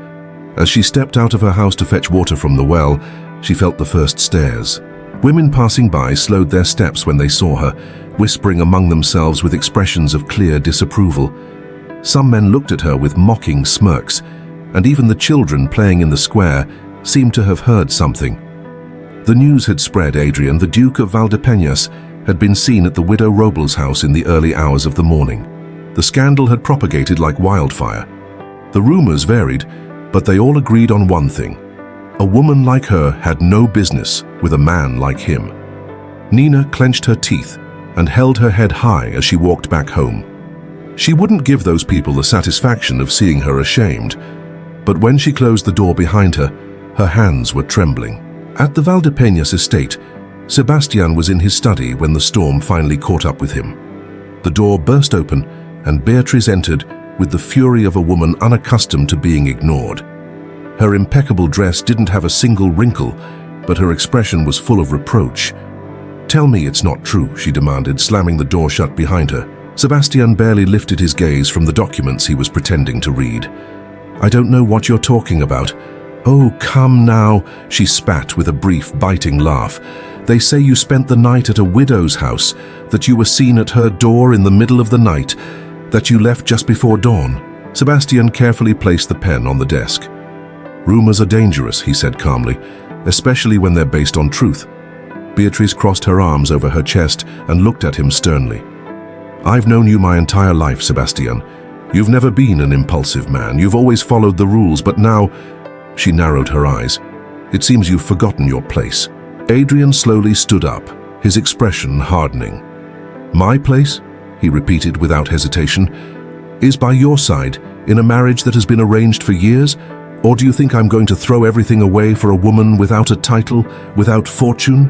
As she stepped out of her house to fetch water from the well, she felt the first stares. Women passing by slowed their steps when they saw her, whispering among themselves with expressions of clear disapproval. Some men looked at her with mocking smirks, and even the children playing in the square seemed to have heard something. The news had spread. Adrian, the Duke of Valdepeñas, had been seen at the widow Robles' house in the early hours of the morning. The scandal had propagated like wildfire. The rumors varied, but they all agreed on one thing. A woman like her had no business with a man like him. Nina clenched her teeth and held her head high as she walked back home. She wouldn't give those people the satisfaction of seeing her ashamed, but when she closed the door behind her, her hands were trembling. At the Valdepeñas estate, Sebastian was in his study when the storm finally caught up with him. The door burst open, and Beatriz entered with the fury of a woman unaccustomed to being ignored. Her impeccable dress didn't have a single wrinkle, but her expression was full of reproach. "Tell me it's not true," she demanded, slamming the door shut behind her. Sebastian barely lifted his gaze from the documents he was pretending to read. "I don't know what you're talking about." "Oh, come now," she spat with a brief, biting laugh. "They say you spent the night at a widow's house, that you were seen at her door in the middle of the night, that you left just before dawn." Sebastian carefully placed the pen on the desk. "Rumors are dangerous," he said calmly, "especially when they're based on truth." Beatrice crossed her arms over her chest and looked at him sternly. "I've known you my entire life, Sebastian. You've never been an impulsive man. You've always followed the rules, but now..." She narrowed her eyes. "It seems you've forgotten your place. Adrian slowly stood up, his expression hardening. "My place," he repeated without hesitation, "is by your side, in a marriage that has been arranged for years? Or do you think I'm going to throw everything away for a woman without a title, without fortune?"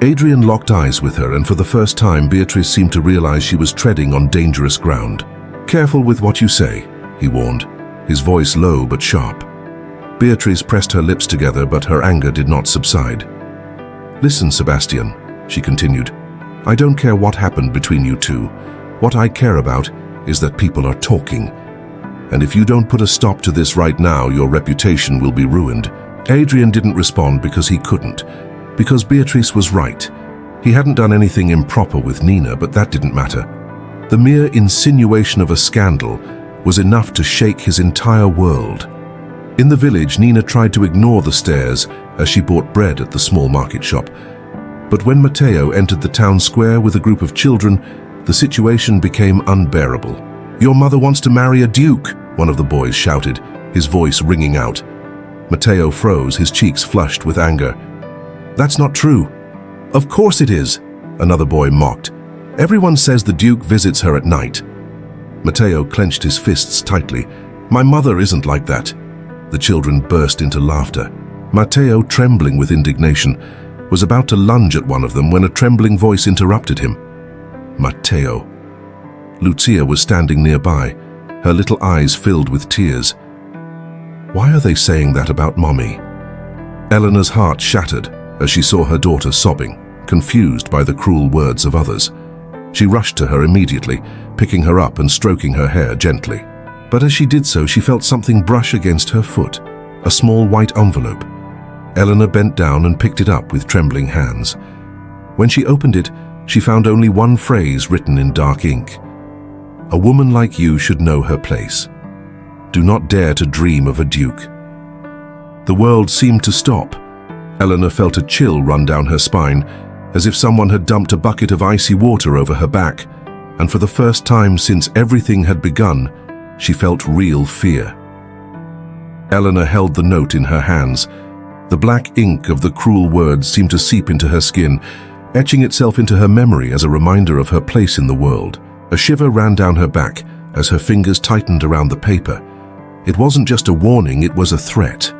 Adrian locked eyes with her, and for the first time Beatrice seemed to realize she was treading on dangerous ground. "Careful with what you say," he warned, his voice low but sharp. Beatrice pressed her lips together, but her anger did not subside. "Listen, Sebastian," she continued, "I don't care what happened between you two. What I care about is that people are talking. And if you don't put a stop to this right now, your reputation will be ruined." Adrian didn't respond because he couldn't, because Beatrice was right. He hadn't done anything improper with Nina, but that didn't matter. The mere insinuation of a scandal was enough to shake his entire world. In the village, Nina tried to ignore the stares as she bought bread at the small market shop. But when Matteo entered the town square with a group of children, the situation became unbearable. "Your mother wants to marry a duke," one of the boys shouted, his voice ringing out. Matteo froze, his cheeks flushed with anger. "That's not true." "Of course it is," another boy mocked. "Everyone says the duke visits her at night." Matteo clenched his fists tightly. "My mother isn't like that." The children burst into laughter. Matteo, trembling with indignation, was about to lunge at one of them when a trembling voice interrupted him. "Matteo." Lucia was standing nearby, her little eyes filled with tears. "Why are they saying that about Mommy?" Eleanor's heart shattered as she saw her daughter sobbing, confused by the cruel words of others. She rushed to her immediately, picking her up and stroking her hair gently. But as she did so, she felt something brush against her foot, a small white envelope. Eleanor bent down and picked it up with trembling hands. When she opened it, she found only one phrase written in dark ink. "A woman like you should know her place. Do not dare to dream of a duke." The world seemed to stop. Eleanor felt a chill run down her spine, as if someone had dumped a bucket of icy water over her back, and for the first time since everything had begun, she felt real fear. Eleanor held the note in her hands. The black ink of the cruel words seemed to seep into her skin, etching itself into her memory as a reminder of her place in the world. A shiver ran down her back as her fingers tightened around the paper. It wasn't just a warning, it was a threat.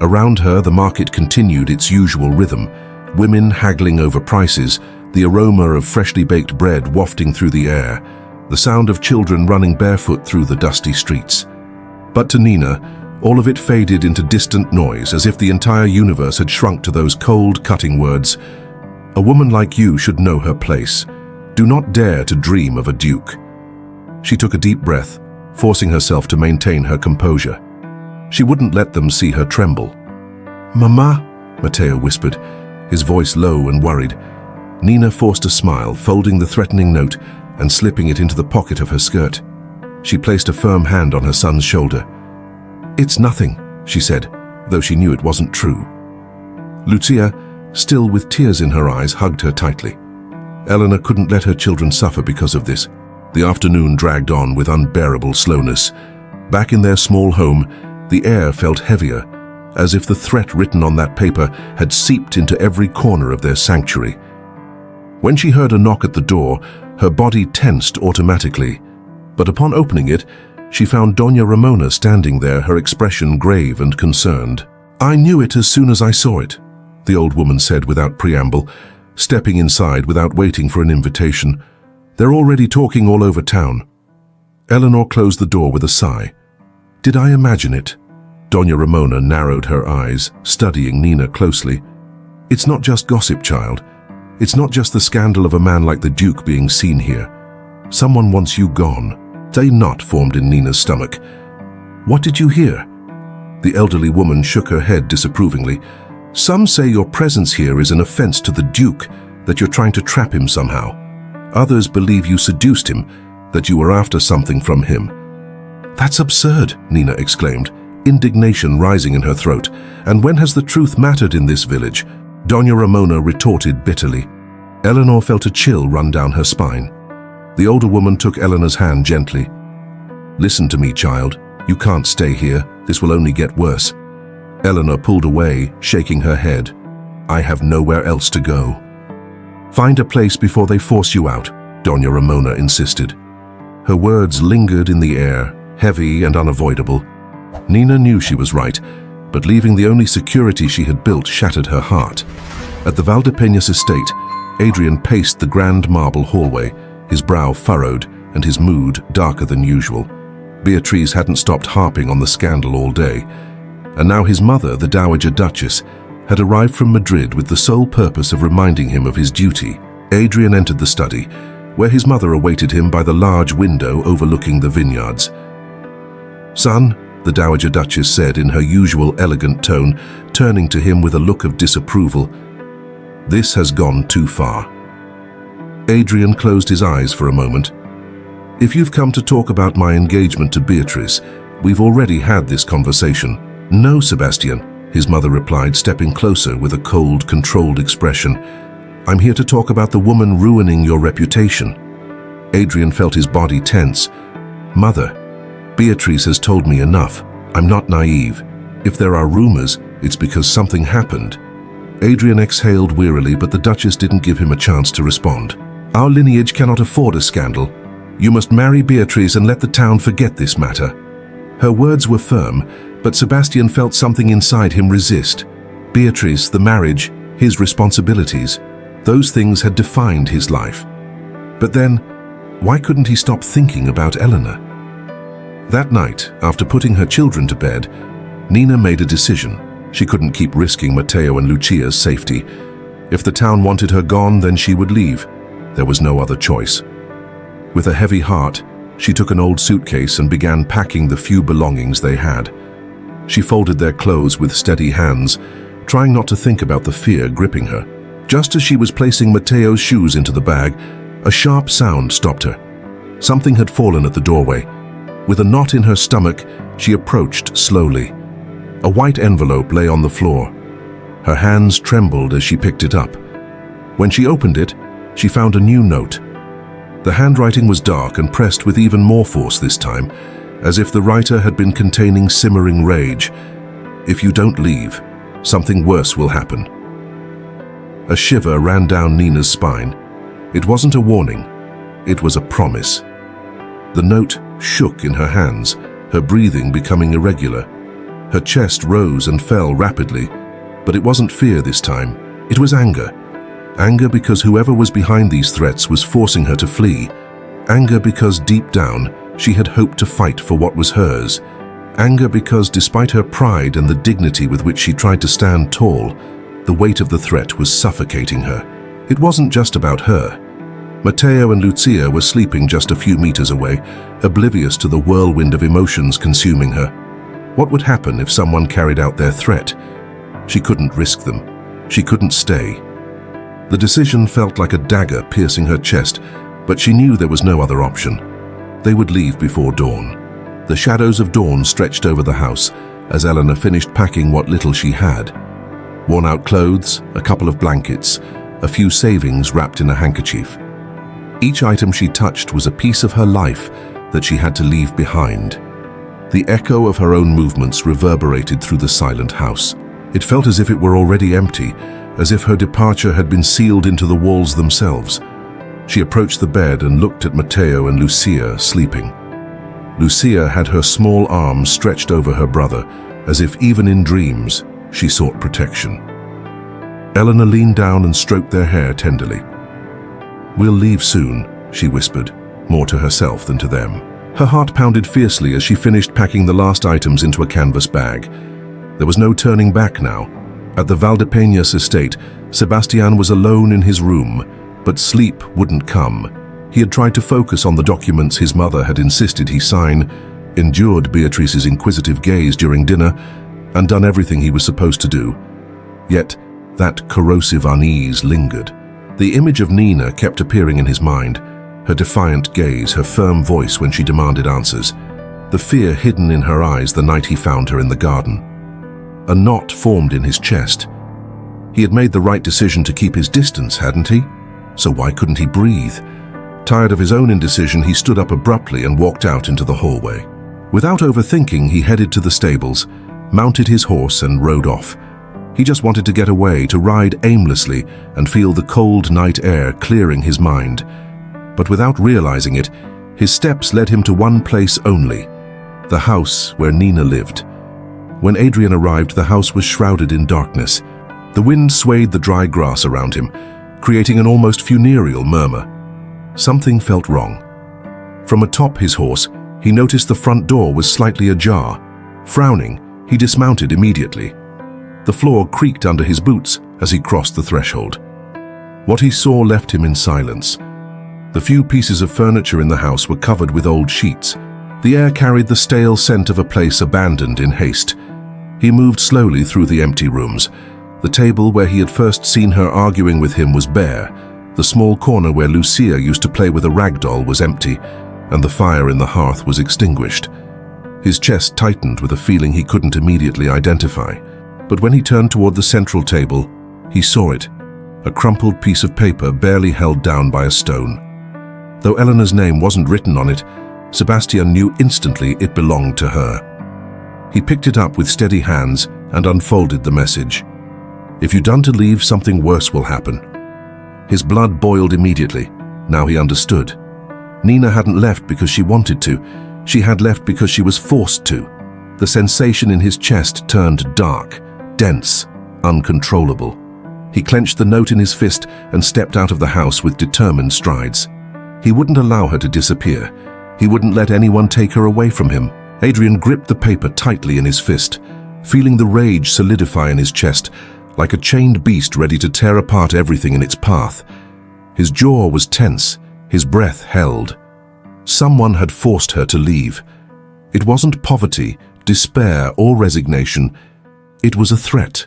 Around her, the market continued its usual rhythm, women haggling over prices, the aroma of freshly baked bread wafting through the air, the sound of children running barefoot through the dusty streets. But to Nina, all of it faded into distant noise, as if the entire universe had shrunk to those cold, cutting words. "A woman like you should know her place. Do not dare to dream of a duke." She took a deep breath, forcing herself to maintain her composure. She wouldn't let them see her tremble. "Mama," Matteo whispered, his voice low and worried. Nina forced a smile, folding the threatening note and slipping it into the pocket of her skirt. She placed a firm hand on her son's shoulder. "It's nothing," she said, though she knew it wasn't true. Lucia, still with tears in her eyes, hugged her tightly. Eleanor couldn't let her children suffer because of this. The afternoon dragged on with unbearable slowness. Back in their small home, the air felt heavier, as if the threat written on that paper had seeped into every corner of their sanctuary. When she heard a knock at the door, her body tensed automatically. But upon opening it, she found Doña Ramona standing there, her expression grave and concerned. "I knew it as soon as I saw it," the old woman said without preamble, stepping inside without waiting for an invitation. "They're already talking all over town." Eleanor closed the door with a sigh. "Did I imagine it?" Doña Ramona narrowed her eyes, studying Nina closely. "It's not just gossip, child. It's not just the scandal of a man like the Duke being seen here. Someone wants you gone." A knot formed in Nina's stomach. "What did you hear?" The elderly woman shook her head disapprovingly. "Some say your presence here is an offense to the Duke, that you're trying to trap him somehow. Others believe you seduced him, that you were after something from him." "That's absurd," Nina exclaimed, indignation rising in her throat. "And when has the truth mattered in this village?" Doña Ramona retorted bitterly. Eleanor felt a chill run down her spine. The older woman took Eleanor's hand gently. "Listen to me, child. You can't stay here. This will only get worse." Eleanor pulled away, shaking her head. I have nowhere else to go." "Find a place before they force you out," Doña Ramona insisted. Her words lingered in the air, heavy and unavoidable. Nina knew she was right, but leaving the only security she had built shattered her heart. At the Valdepeñas estate, Adrian paced the grand marble hallway, his brow furrowed and his mood darker than usual. Beatrice hadn't stopped harping on the scandal all day, and now his mother, the Dowager Duchess, had arrived from Madrid with the sole purpose of reminding him of his duty. Adrian entered the study, where his mother awaited him by the large window overlooking the vineyards. "Son," the Dowager Duchess said in her usual elegant tone, turning to him with a look of disapproval, "this has gone too far." Adrian closed his eyes for a moment. "If you've come to talk about my engagement to Beatrice, we've already had this conversation." "No, Sebastian," his mother replied, stepping closer with a cold, controlled expression. "I'm here to talk about the woman ruining your reputation." Adrian felt his body tense. "Mother, Beatrice has told me enough. I'm not naive. If there are rumors, it's because something happened." Adrian exhaled wearily, but the Duchess didn't give him a chance to respond. "Our lineage cannot afford a scandal. You must marry Beatrice and let the town forget this matter." Her words were firm, but Sebastian felt something inside him resist. Beatrice, the marriage, his responsibilities, those things had defined his life. But then, why couldn't he stop thinking about Eleanor? That night, after putting her children to bed, Nina made a decision. She couldn't keep risking Matteo and Lucia's safety. If the town wanted her gone, then she would leave. There was no other choice. With a heavy heart, she took an old suitcase and began packing the few belongings they had. She folded their clothes with steady hands, trying not to think about the fear gripping her. Just as she was placing Matteo's shoes into the bag, a sharp sound stopped her. Something had fallen at the doorway. With a knot in her stomach, she approached slowly. A white envelope lay on the floor. Her hands trembled as she picked it up. When she opened it, she found a new note. The handwriting was dark and pressed with even more force this time, as if the writer had been containing simmering rage. "If you don't leave, something worse will happen." A shiver ran down Nina's spine. It wasn't a warning, it was a promise. The note shook in her hands, her breathing becoming irregular. Her chest rose and fell rapidly, but it wasn't fear this time, it was anger. Anger because whoever was behind these threats was forcing her to flee. Anger because deep down, she had hoped to fight for what was hers. Anger because despite her pride and the dignity with which she tried to stand tall, the weight of the threat was suffocating her. It wasn't just about her. Matteo and Lucia were sleeping just a few meters away, oblivious to the whirlwind of emotions consuming her. What would happen if someone carried out their threat? She couldn't risk them. She couldn't stay. The decision felt like a dagger piercing her chest, but she knew there was no other option. They would leave before dawn. The shadows of dawn stretched over the house as Eleanor finished packing what little she had. Worn-out clothes, a couple of blankets, a few savings wrapped in a handkerchief. Each item she touched was a piece of her life that she had to leave behind. The echo of her own movements reverberated through the silent house. It felt as if it were already empty, as if her departure had been sealed into the walls themselves. She approached the bed and looked at Matteo and Lucia sleeping. Lucia had her small arms stretched over her brother, as if even in dreams she sought protection. Eleanor leaned down and stroked their hair tenderly. "We'll leave soon," she whispered, more to herself than to them. Her heart pounded fiercely as she finished packing the last items into a canvas bag. There was no turning back now. At the Valdepeñas estate, Sebastian was alone in his room, but sleep wouldn't come. He had tried to focus on the documents his mother had insisted he sign, endured Beatrice's inquisitive gaze during dinner, and done everything he was supposed to do. Yet, that corrosive unease lingered. The image of Nina kept appearing in his mind, her defiant gaze, her firm voice when she demanded answers, the fear hidden in her eyes the night he found her in the garden. A knot formed in his chest. He had made the right decision to keep his distance, hadn't he? So why couldn't he breathe? Tired of his own indecision, he stood up abruptly and walked out into the hallway. Without overthinking, he headed to the stables, mounted his horse and rode off. He just wanted to get away, to ride aimlessly and feel the cold night air clearing his mind. But without realizing it, his steps led him to one place only, the house where Nina lived. When Adrian arrived, the house was shrouded in darkness. The wind swayed the dry grass around him, creating an almost funereal murmur. Something felt wrong. From atop his horse, he noticed the front door was slightly ajar. Frowning, he dismounted immediately. The floor creaked under his boots as he crossed the threshold. What he saw left him in silence. The few pieces of furniture in the house were covered with old sheets. The air carried the stale scent of a place abandoned in haste. He moved slowly through the empty rooms. The table where he had first seen her arguing with him was bare. The small corner where Lucia used to play with a rag doll was empty, and the fire in the hearth was extinguished. His chest tightened with a feeling he couldn't immediately identify. But when he turned toward the central table, he saw it, a crumpled piece of paper barely held down by a stone. Though Eleanor's name wasn't written on it, Sebastian knew instantly it belonged to her. He picked it up with steady hands and unfolded the message. "If you done to leave, something worse will happen." His blood boiled immediately. Now he understood. Nina hadn't left because she wanted to. She had left because she was forced to. The sensation in his chest turned dark, dense, uncontrollable. He clenched the note in his fist and stepped out of the house with determined strides. He wouldn't allow her to disappear. He wouldn't let anyone take her away from him. Adrian gripped the paper tightly in his fist, feeling the rage solidify in his chest, like a chained beast ready to tear apart everything in its path. His jaw was tense, his breath held. Someone had forced her to leave. It wasn't poverty, despair, or resignation. It was a threat.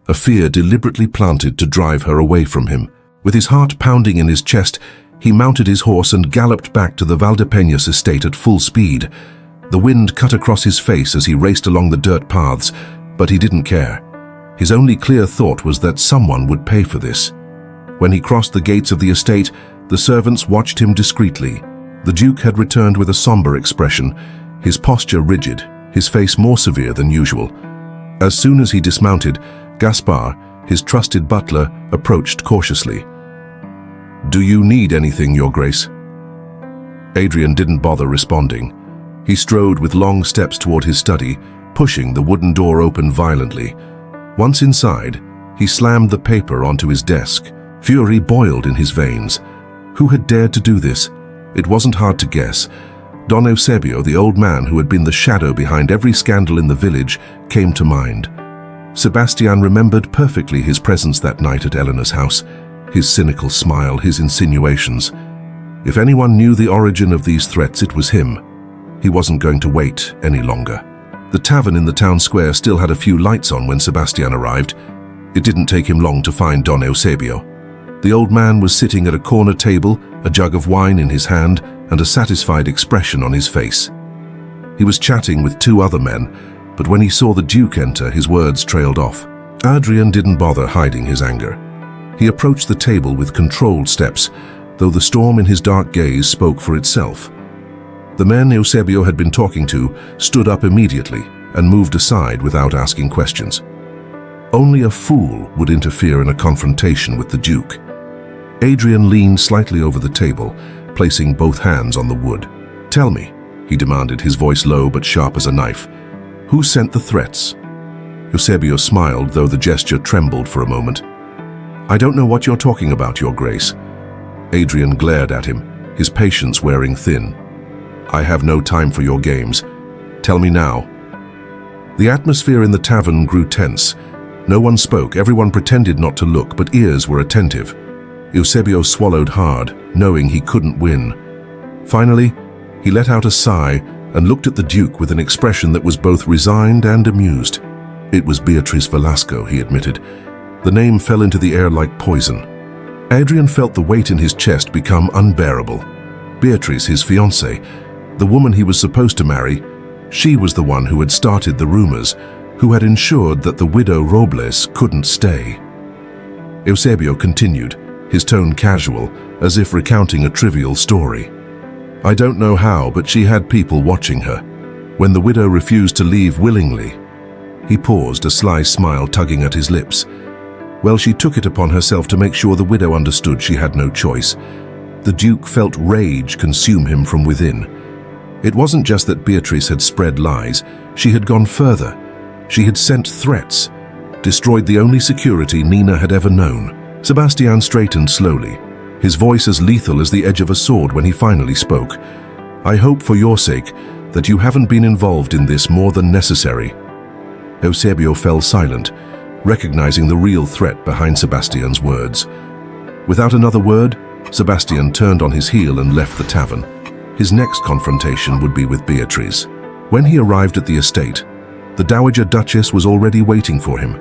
A fear deliberately planted to drive her away from him. With his heart pounding in his chest, he mounted his horse and galloped back to the Valdepeñas estate at full speed. The wind cut across his face as he raced along the dirt paths, but he didn't care. His only clear thought was that someone would pay for this. When he crossed the gates of the estate, the servants watched him discreetly. The Duke had returned with a somber expression, his posture rigid, his face more severe than usual. As soon as he dismounted, Gaspar, his trusted butler, approached cautiously. "Do you need anything, Your Grace?" Adrian didn't bother responding. He strode with long steps toward his study, pushing the wooden door open violently. Once inside, he slammed the paper onto his desk. Fury boiled in his veins. Who had dared to do this? It wasn't hard to guess. Don Eusebio, the old man who had been the shadow behind every scandal in the village, came to mind. Sebastian remembered perfectly his presence that night at Eleanor's house, his cynical smile, his insinuations. If anyone knew the origin of these threats, it was him. He wasn't going to wait any longer. The tavern in the town square still had a few lights on when Sebastian arrived. It didn't take him long to find Don Eusebio. The old man was sitting at a corner table, a jug of wine in his hand, and a satisfied expression on his face. He was chatting with two other men, but when he saw the Duke enter, his words trailed off. Adrian didn't bother hiding his anger. He approached the table with controlled steps, though the storm in his dark gaze spoke for itself. The men Eusebio had been talking to stood up immediately and moved aside without asking questions. Only a fool would interfere in a confrontation with the Duke. Adrian leaned slightly over the table, placing both hands on the wood. "Tell me," he demanded, his voice low but sharp as a knife. "Who sent the threats?" Eusebio smiled, though the gesture trembled for a moment. "I don't know what you're talking about, Your Grace." Adrian glared at him, his patience wearing thin. "I have no time for your games. Tell me now." The atmosphere in the tavern grew tense. No one spoke, everyone pretended not to look, but ears were attentive. Eusebio swallowed hard, knowing he couldn't win. Finally, he let out a sigh and looked at the Duke with an expression that was both resigned and amused. "It was Beatriz Velasco," he admitted. The name fell into the air like poison. Adrian felt the weight in his chest become unbearable. Beatriz, his fiancée, the woman he was supposed to marry, she was the one who had started the rumors, who had ensured that the widow Robles couldn't stay. Eusebio continued, his tone casual, as if recounting a trivial story. "I don't know how, but she had people watching her. When the widow refused to leave willingly, He paused, a sly smile tugging at his lips. Well, she took it upon herself to make sure the widow understood she had no choice. The Duke felt rage consume him from within. It wasn't just that Beatrice had spread lies, she had gone further. She had sent threats, destroyed the only security Nina had ever known. Sebastian straightened slowly, his voice as lethal as the edge of a sword when he finally spoke. I hope for your sake that you haven't been involved in this more than necessary. Eusebio fell silent, recognizing the real threat behind Sebastian's words. Without another word, Sebastian turned on his heel and left the tavern. His next confrontation would be with Beatrice. When he arrived at the estate, the Dowager Duchess was already waiting for him.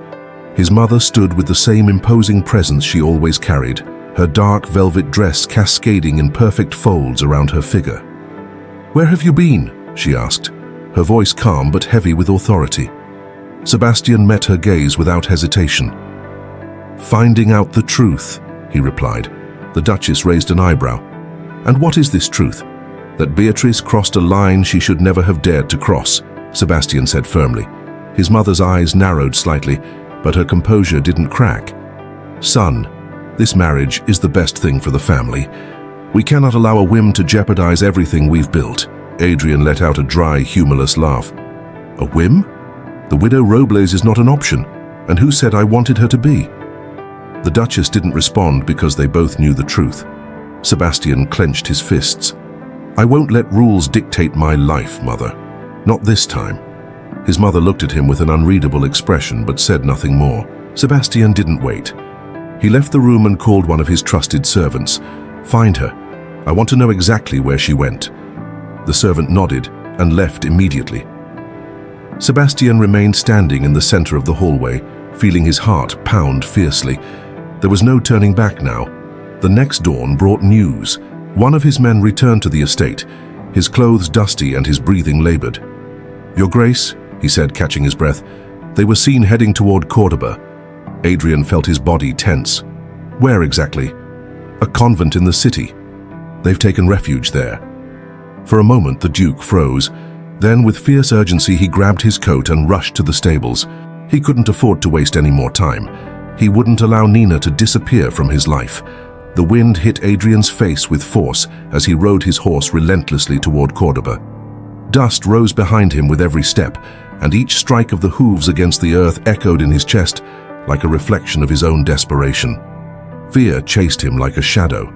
His mother stood with the same imposing presence she always carried, her dark velvet dress cascading in perfect folds around her figure. "Where have you been?" she asked, her voice calm but heavy with authority. Sebastian met her gaze without hesitation. "Finding out the truth," he replied. The Duchess raised an eyebrow. "And what is this truth?" "That Beatrice crossed a line she should never have dared to cross," Sebastian said firmly. His mother's eyes narrowed slightly, but her composure didn't crack. "Son, this marriage is the best thing for the family. We cannot allow a whim to jeopardize everything we've built." Adrian let out a dry, humorless laugh. "A whim? The widow Robles is not an option, and who said I wanted her to be?" The Duchess didn't respond because they both knew the truth. Sebastian clenched his fists. "I won't let rules dictate my life, Mother. Not this time." His mother looked at him with an unreadable expression but said nothing more. Sebastian didn't wait. He left the room and called one of his trusted servants. "Find her. I want to know exactly where she went." The servant nodded and left immediately. Sebastian remained standing in the center of the hallway, feeling his heart pound fiercely. There was no turning back now. The next dawn brought news. One of his men returned to the estate, his clothes dusty and his breathing labored. "Your Grace," he said, catching his breath, "they were seen heading toward Cordoba." Adrian felt his body tense. "Where exactly?" "A convent in the city. They've taken refuge there." For a moment the Duke froze. Then with fierce urgency he grabbed his coat and rushed to the stables. He couldn't afford to waste any more time. He wouldn't allow Nina to disappear from his life. The wind hit Adrian's face with force as he rode his horse relentlessly toward Cordoba. Dust rose behind him with every step, and each strike of the hooves against the earth echoed in his chest like a reflection of his own desperation. Fear chased him like a shadow.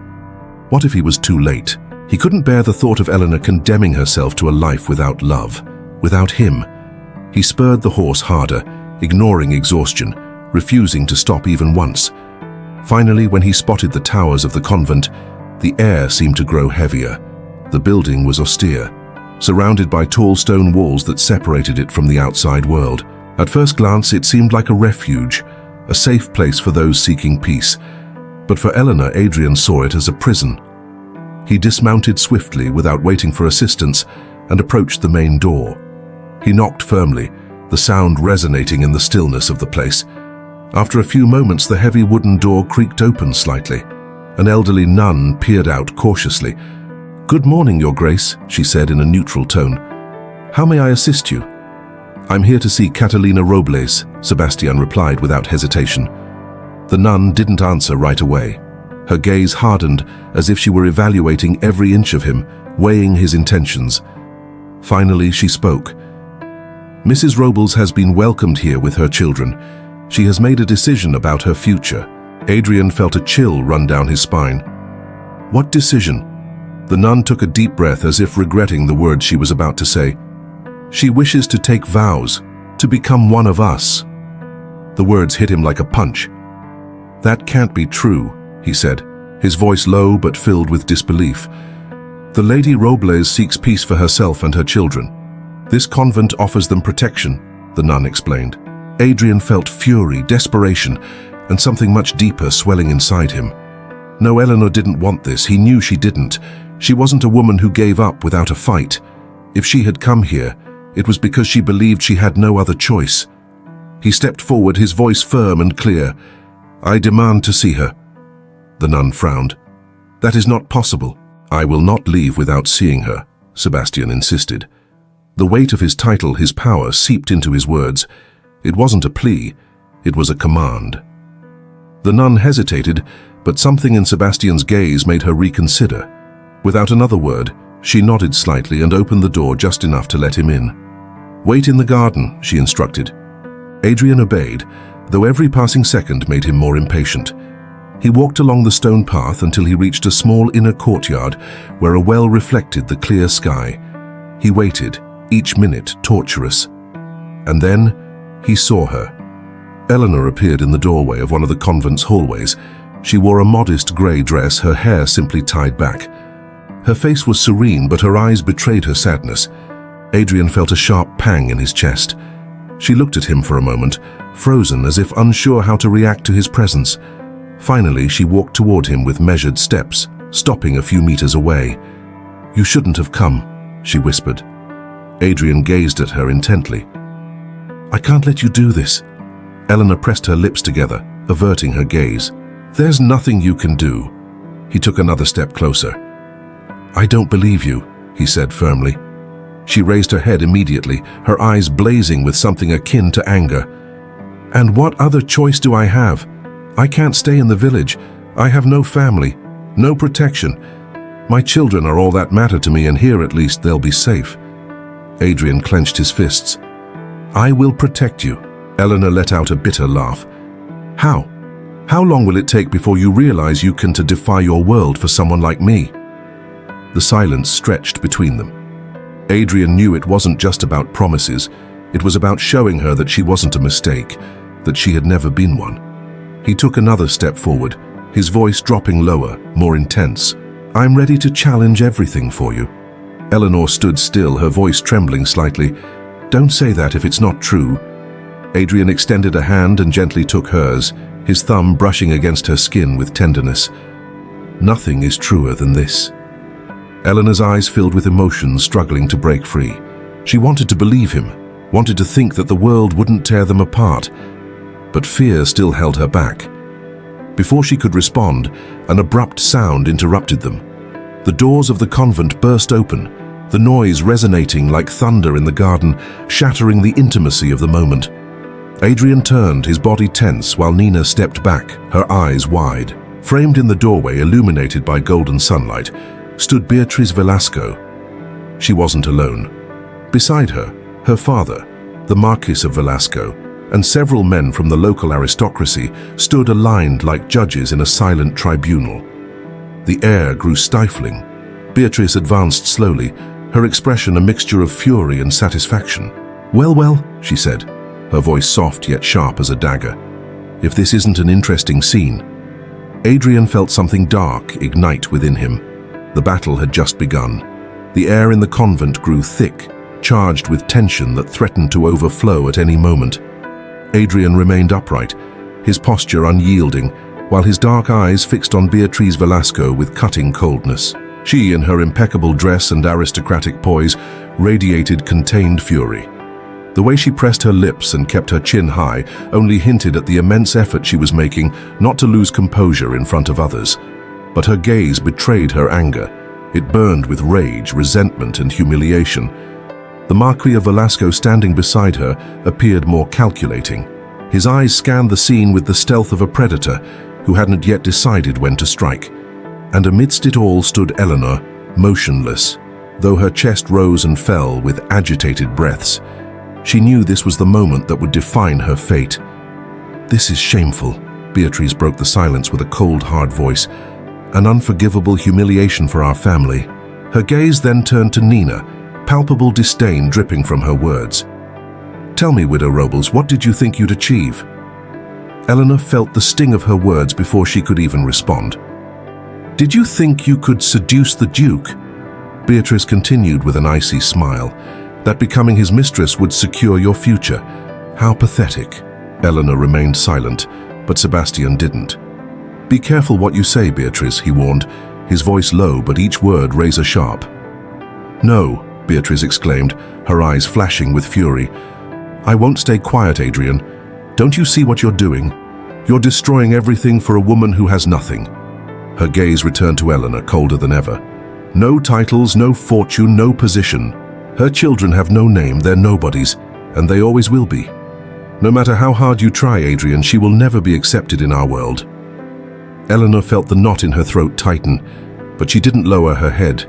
What if he was too late? He couldn't bear the thought of Eleanor condemning herself to a life without love, without him. He spurred the horse harder, ignoring exhaustion, refusing to stop even once. Finally, when he spotted the towers of the convent, the air seemed to grow heavier. The building was austere, surrounded by tall stone walls that separated it from the outside world. At first glance, it seemed like a refuge, a safe place for those seeking peace. But for Eleanor, Adrian saw it as a prison. He dismounted swiftly without waiting for assistance and approached the main door. He knocked firmly, the sound resonating in the stillness of the place. After a few moments, the heavy wooden door creaked open slightly. An elderly nun peered out cautiously. "Good morning, Your Grace," she said in a neutral tone. "How may I assist you?" "I'm here to see Catalina Robles," Sebastian replied without hesitation. The nun didn't answer right away. Her gaze hardened as if she were evaluating every inch of him, weighing his intentions. Finally, she spoke. "Mrs. Robles has been welcomed here with her children. She has made a decision about her future." Adrian felt a chill run down his spine. "What decision?" The nun took a deep breath as if regretting the words she was about to say. "She wishes to take vows, to become one of us." The words hit him like a punch. "That can't be true," he said, his voice low but filled with disbelief. "The Lady Robles seeks peace for herself and her children. This convent offers them protection," the nun explained. Adrian felt fury, desperation, and something much deeper swelling inside him. No, Eleanor didn't want this. He knew she didn't. She wasn't a woman who gave up without a fight. If she had come here, it was because she believed she had no other choice. He stepped forward, his voice firm and clear. "I demand to see her." The nun frowned. "That is not possible." "I will not leave without seeing her," Sebastian insisted. The weight of his title, his power, seeped into his words. It wasn't a plea, it was a command. The nun hesitated, but something in Sebastian's gaze made her reconsider. Without another word, she nodded slightly and opened the door just enough to let him in. "Wait in the garden," she instructed. Adrian obeyed, though every passing second made him more impatient. He walked along the stone path until he reached a small inner courtyard where a well reflected the clear sky. He waited, each minute torturous. And then he saw her. Eleanor appeared in the doorway of one of the convent's hallways. She wore a modest grey dress, her hair simply tied back. Her face was serene, but her eyes betrayed her sadness. Adrian felt a sharp pang in his chest. She looked at him for a moment, frozen as if unsure how to react to his presence. Finally, she walked toward him with measured steps, stopping a few meters away. "You shouldn't have come," she whispered. Adrian gazed at her intently. "I can't let you do this." Eleanor pressed her lips together, averting her gaze. "There's nothing you can do." He took another step closer. "I don't believe you," he said firmly. She raised her head immediately, her eyes blazing with something akin to anger. "And what other choice do I have? I can't stay in the village. I have no family, no protection. My children are all that matter to me, and here at least they'll be safe." Adrian clenched his fists. "I will protect you." Eleanor let out a bitter laugh. "How? How long will it take before you realize you can defy your world for someone like me?" The silence stretched between them. Adrian knew it wasn't just about promises. It was about showing her that she wasn't a mistake, that she had never been one. He took another step forward, his voice dropping lower, more intense. "I'm ready to challenge everything for you." Eleanor stood still, her voice trembling slightly. "Don't say that if it's not true." Adrian extended a hand and gently took hers, his thumb brushing against her skin with tenderness. "Nothing is truer than this." Eleanor's eyes filled with emotion, struggling to break free. She wanted to believe him, wanted to think that the world wouldn't tear them apart, but fear still held her back. Before she could respond, an abrupt sound interrupted them. The doors of the convent burst open, the noise resonating like thunder in the garden, shattering the intimacy of the moment. Adrian turned, his body tense, while Nina stepped back, her eyes wide. Framed in the doorway, illuminated by golden sunlight, stood Beatriz Velasco. She wasn't alone. Beside her, her father, the Marquis of Velasco, and several men from the local aristocracy stood aligned like judges in a silent tribunal. The air grew stifling. Beatriz advanced slowly, her expression a mixture of fury and satisfaction. Well, she said, her voice soft yet sharp as a dagger. "If this isn't an interesting scene." Adrian felt something dark ignite within him. The battle had just begun. The air in the convent grew thick, charged with tension that threatened to overflow at any moment. Adrian remained upright, his posture unyielding, while his dark eyes fixed on Beatriz Velasco with cutting coldness. She, in her impeccable dress and aristocratic poise, radiated contained fury. The way she pressed her lips and kept her chin high only hinted at the immense effort she was making not to lose composure in front of others. But her gaze betrayed her anger. It burned with rage, resentment, and humiliation. The Marquis of Velasco, standing beside her, appeared more calculating. His eyes scanned the scene with the stealth of a predator who hadn't yet decided when to strike. And amidst it all stood Eleanor, motionless, though her chest rose and fell with agitated breaths. She knew this was the moment that would define her fate. "This is shameful," Beatriz broke the silence with a cold, hard voice. "An unforgivable humiliation for our family." Her gaze then turned to Nina, palpable disdain dripping from her words. "Tell me, Widow Robles, what did you think you'd achieve?" Eleanor felt the sting of her words before she could even respond. "Did you think you could seduce the Duke?" Beatrice continued with an icy smile. "That becoming his mistress would secure your future. How pathetic." Eleanor remained silent, but Sebastian didn't. "Be careful what you say, Beatrice," he warned, his voice low but each word razor-sharp. "No," Beatrice exclaimed, her eyes flashing with fury. "I won't stay quiet, Adrian. Don't you see what you're doing? You're destroying everything for a woman who has nothing." Her gaze returned to Eleanor, colder than ever. "No titles, no fortune, no position. Her children have no name, they're nobodies, and they always will be." No matter how hard you try, Adrian, she will never be accepted in our world. Eleanor felt the knot in her throat tighten, but she didn't lower her head.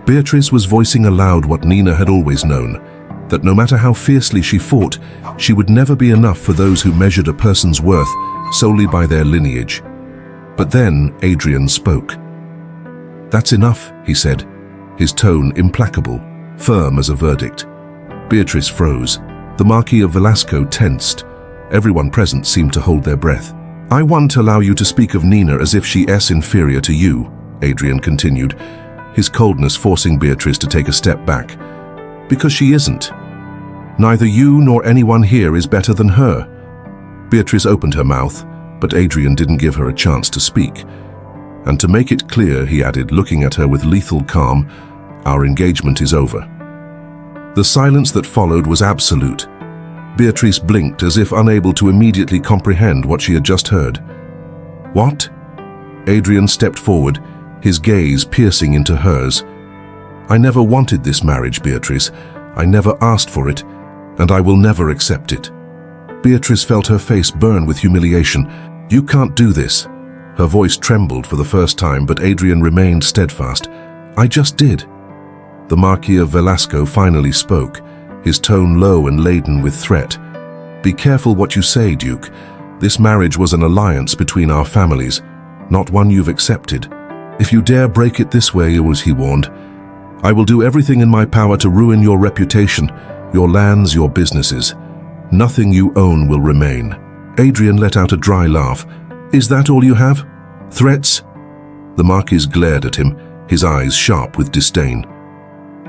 Beatrice was voicing aloud what Nina had always known, that no matter how fiercely she fought, she would never be enough for those who measured a person's worth solely by their lineage. But then Adrian spoke. "That's enough," he said, his tone implacable, firm as a verdict. Beatrice froze. The Marquis of Velasco tensed. Everyone present seemed to hold their breath. "I won't allow you to speak of Nina as if she is inferior to you," Adrian continued, his coldness forcing Beatrice to take a step back. "Because she isn't. Neither you nor anyone here is better than her." Beatrice opened her mouth, but Adrian didn't give her a chance to speak. And to make it clear, he added, looking at her with lethal calm, "Our engagement is over." The silence that followed was absolute. Beatrice blinked as if unable to immediately comprehend what she had just heard. "What?" Adrian stepped forward, his gaze piercing into hers. "I never wanted this marriage, Beatrice. I never asked for it, and I will never accept it." Beatrice felt her face burn with humiliation. "You can't do this." Her voice trembled for the first time, but Adrian remained steadfast. "I just did." The Marquis of Velasco finally spoke, his tone low and laden with threat. "Be careful what you say, Duke. This marriage was an alliance between our families, not one you've accepted. If you dare break it this way," he warned, "I will do everything in my power to ruin your reputation, your lands, your businesses. Nothing you own will remain." Adrian let out a dry laugh. "Is that all you have? Threats?" The Marquis glared at him, his eyes sharp with disdain.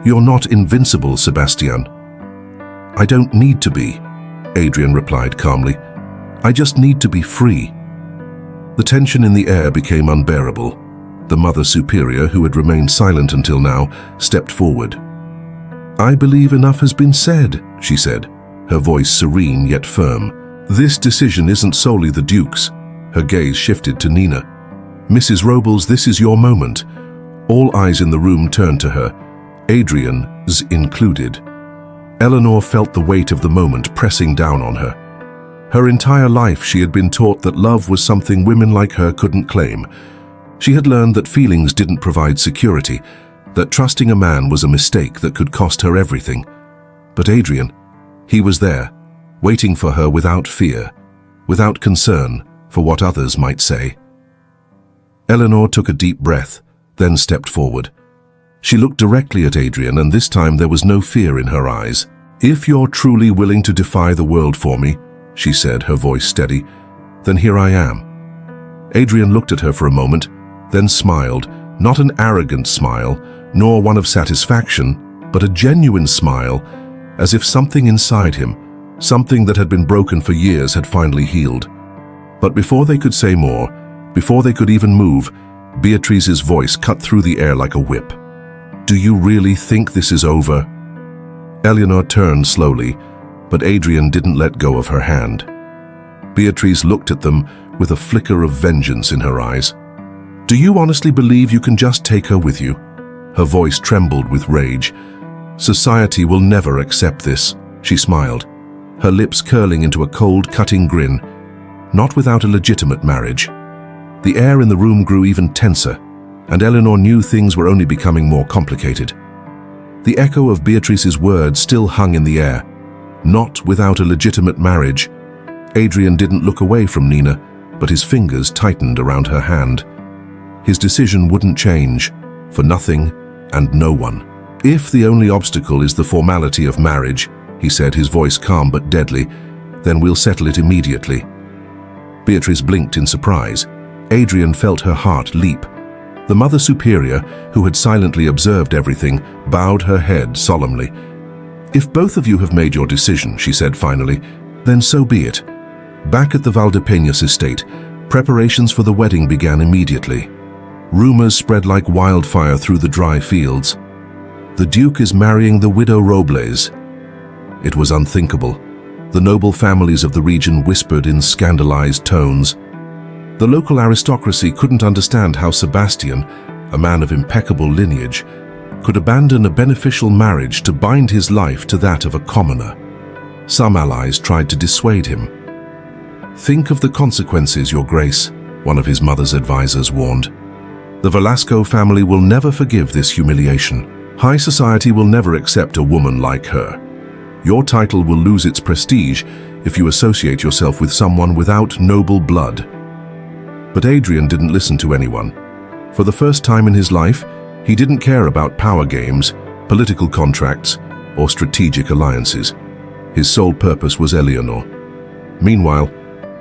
"You're not invincible, Sebastian." "I don't need to be," Adrian replied calmly. "I just need to be free." The tension in the air became unbearable. The Mother Superior, who had remained silent until now, stepped forward. "I believe enough has been said," she said, her voice serene yet firm. "This decision isn't solely the Duke's." Her gaze shifted to Nina. "Mrs. Robles, this is your moment." All eyes in the room turned to her, Adrian's included. Eleanor felt the weight of the moment pressing down on her. Her entire life she had been taught that love was something women like her couldn't claim. She had learned that feelings didn't provide security, that trusting a man was a mistake that could cost her everything. But Adrian, he was there, waiting for her without fear, without concern for what others might say. Eleanor took a deep breath, then stepped forward. She looked directly at Adrian, and this time there was no fear in her eyes. "If you're truly willing to defy the world for me," she said, her voice steady, "then here I am." Adrian looked at her for a moment, then smiled, not an arrogant smile, nor one of satisfaction, but a genuine smile, as if something inside him, something that had been broken for years, had finally healed. But before they could say more, before they could even move, Beatrice's voice cut through the air like a whip. "Do you really think this is over?" Eleonor turned slowly, but Adrian didn't let go of her hand. Beatrice looked at them with a flicker of vengeance in her eyes. "Do you honestly believe you can just take her with you?" Her voice trembled with rage. "Society will never accept this," she smiled, her lips curling into a cold, cutting grin. "Not without a legitimate marriage." The air in the room grew even tenser, and Eleanor knew things were only becoming more complicated. The echo of Beatrice's words still hung in the air. Not without a legitimate marriage. Adrian didn't look away from Nina, but his fingers tightened around her hand. His decision wouldn't change, for nothing and no one. "If the only obstacle is the formality of marriage," he said, his voice calm but deadly, "then we'll settle it immediately." Beatrice blinked in surprise. Adrian felt her heart leap. The Mother Superior, who had silently observed everything, bowed her head solemnly. "If both of you have made your decision," she said finally, "then so be it." Back at the Valdepeñas estate, preparations for the wedding began immediately. Rumors spread like wildfire through the dry fields. "The Duke is marrying the widow Robles." It was unthinkable. The noble families of the region whispered in scandalized tones. The local aristocracy couldn't understand how Sebastian, a man of impeccable lineage, could abandon a beneficial marriage to bind his life to that of a commoner. Some allies tried to dissuade him. "Think of the consequences, Your Grace," one of his mother's advisors warned. "The Velasco family will never forgive this humiliation. High society will never accept a woman like her. Your title will lose its prestige if you associate yourself with someone without noble blood." But Adrian didn't listen to anyone. For the first time in his life, he didn't care about power games, political contracts, or strategic alliances. His sole purpose was Eleonor. Meanwhile,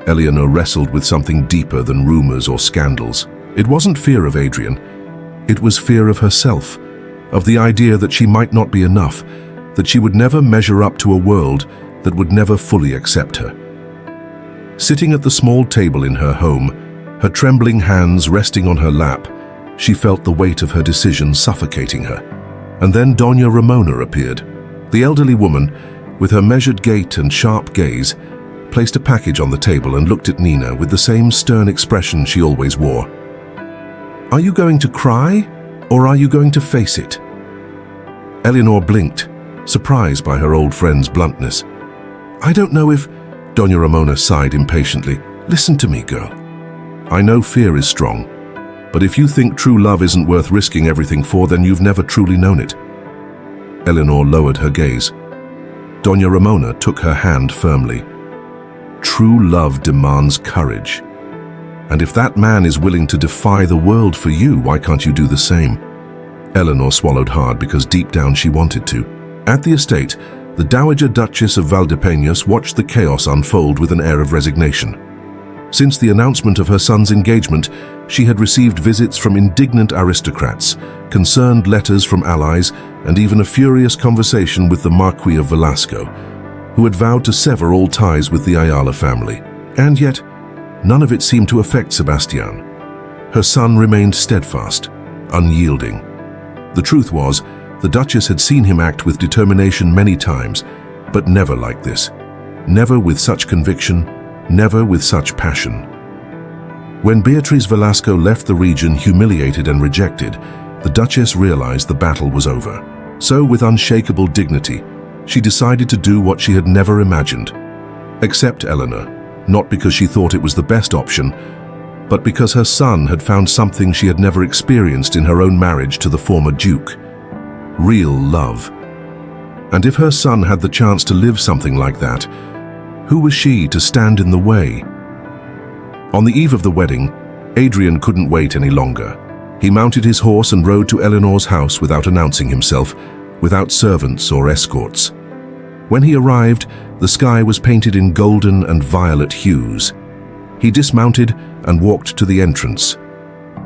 Eleonor wrestled with something deeper than rumors or scandals. It wasn't fear of Adrian. It was fear of herself, of the idea that she might not be enough, that she would never measure up to a world that would never fully accept her. Sitting at the small table in her home, her trembling hands resting on her lap, she felt the weight of her decision suffocating her. And then Doña Ramona appeared. The elderly woman, with her measured gait and sharp gaze, placed a package on the table and looked at Nina with the same stern expression she always wore. "Are you going to cry, or are you going to face it?" Eleonor blinked, surprised by her old friend's bluntness. "I don't know if—" Doña Ramona sighed impatiently. "Listen to me, girl. I know fear is strong, but if you think true love isn't worth risking everything for, then you've never truly known it." Eleonor lowered her gaze. Doña Ramona took her hand firmly. "True love demands courage. And if that man is willing to defy the world for you, why can't you do the same?" Eleanor swallowed hard because deep down she wanted to. At the estate, the Dowager Duchess of Valdepeñas watched the chaos unfold with an air of resignation. Since the announcement of her son's engagement, she had received visits from indignant aristocrats, concerned letters from allies, and even a furious conversation with the Marquis of Velasco, who had vowed to sever all ties with the Ayala family. And yet, none of it seemed to affect Sebastian. Her son remained steadfast, unyielding. The truth was, the Duchess had seen him act with determination many times, but never like this. Never with such conviction, never with such passion. When Beatriz Velasco left the region humiliated and rejected, the Duchess realized the battle was over. So, with unshakable dignity, she decided to do what she had never imagined. Accept Eleanor, not because she thought it was the best option, but because her son had found something she had never experienced in her own marriage to the former Duke. Real love. And if her son had the chance to live something like that, who was she to stand in the way? On the eve of the wedding, Adrian couldn't wait any longer. He mounted his horse and rode to Eleanor's house without announcing himself, without servants or escorts. When he arrived, the sky was painted in golden and violet hues. He dismounted and walked to the entrance.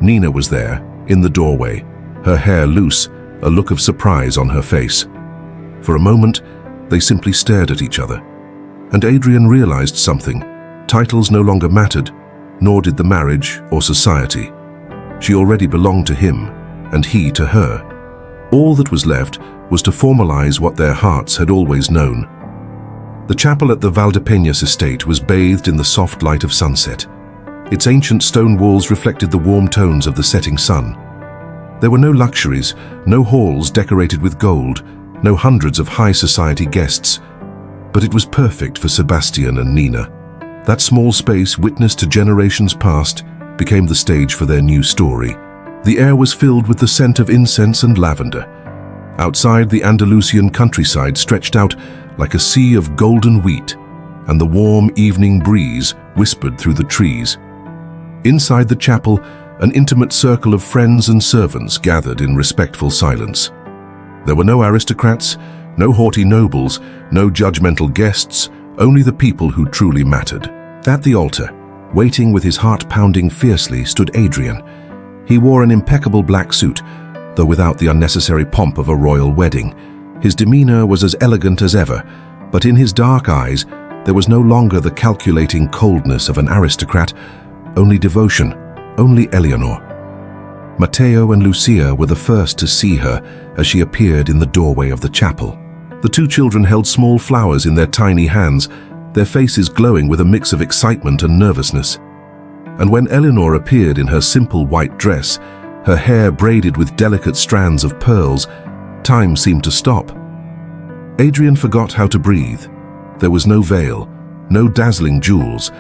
Nina was there, in the doorway, her hair loose, a look of surprise on her face. For a moment, they simply stared at each other. And Adrian realized something. Titles no longer mattered, nor did the marriage or society. She already belonged to him, and he to her. All that was left was to formalize what their hearts had always known. The chapel at the Valdepeñas estate was bathed in the soft light of sunset. Its ancient stone walls reflected the warm tones of the setting sun. There were no luxuries, no halls decorated with gold, no hundreds of high society guests. But it was perfect for Sebastian and Nina. That small space, witness to generations past, became the stage for their new story. The air was filled with the scent of incense and lavender. Outside, the Andalusian countryside stretched out like a sea of golden wheat, and the warm evening breeze whispered through the trees. Inside the chapel, an intimate circle of friends and servants gathered in respectful silence. There were no aristocrats, no haughty nobles, no judgmental guests, only the people who truly mattered. At the altar, waiting with his heart pounding fiercely, stood Adrian. He wore an impeccable black suit, though without the unnecessary pomp of a royal wedding. His demeanor was as elegant as ever, but in his dark eyes there was no longer the calculating coldness of an aristocrat, only devotion, only Eleonor. Mateo and Lucia were the first to see her as she appeared in the doorway of the chapel. The two children held small flowers in their tiny hands, their faces glowing with a mix of excitement and nervousness. And when Eleonor appeared in her simple white dress, her hair braided with delicate strands of pearls, time seemed to stop. Adrian forgot how to breathe. There was no veil, no dazzling jewels,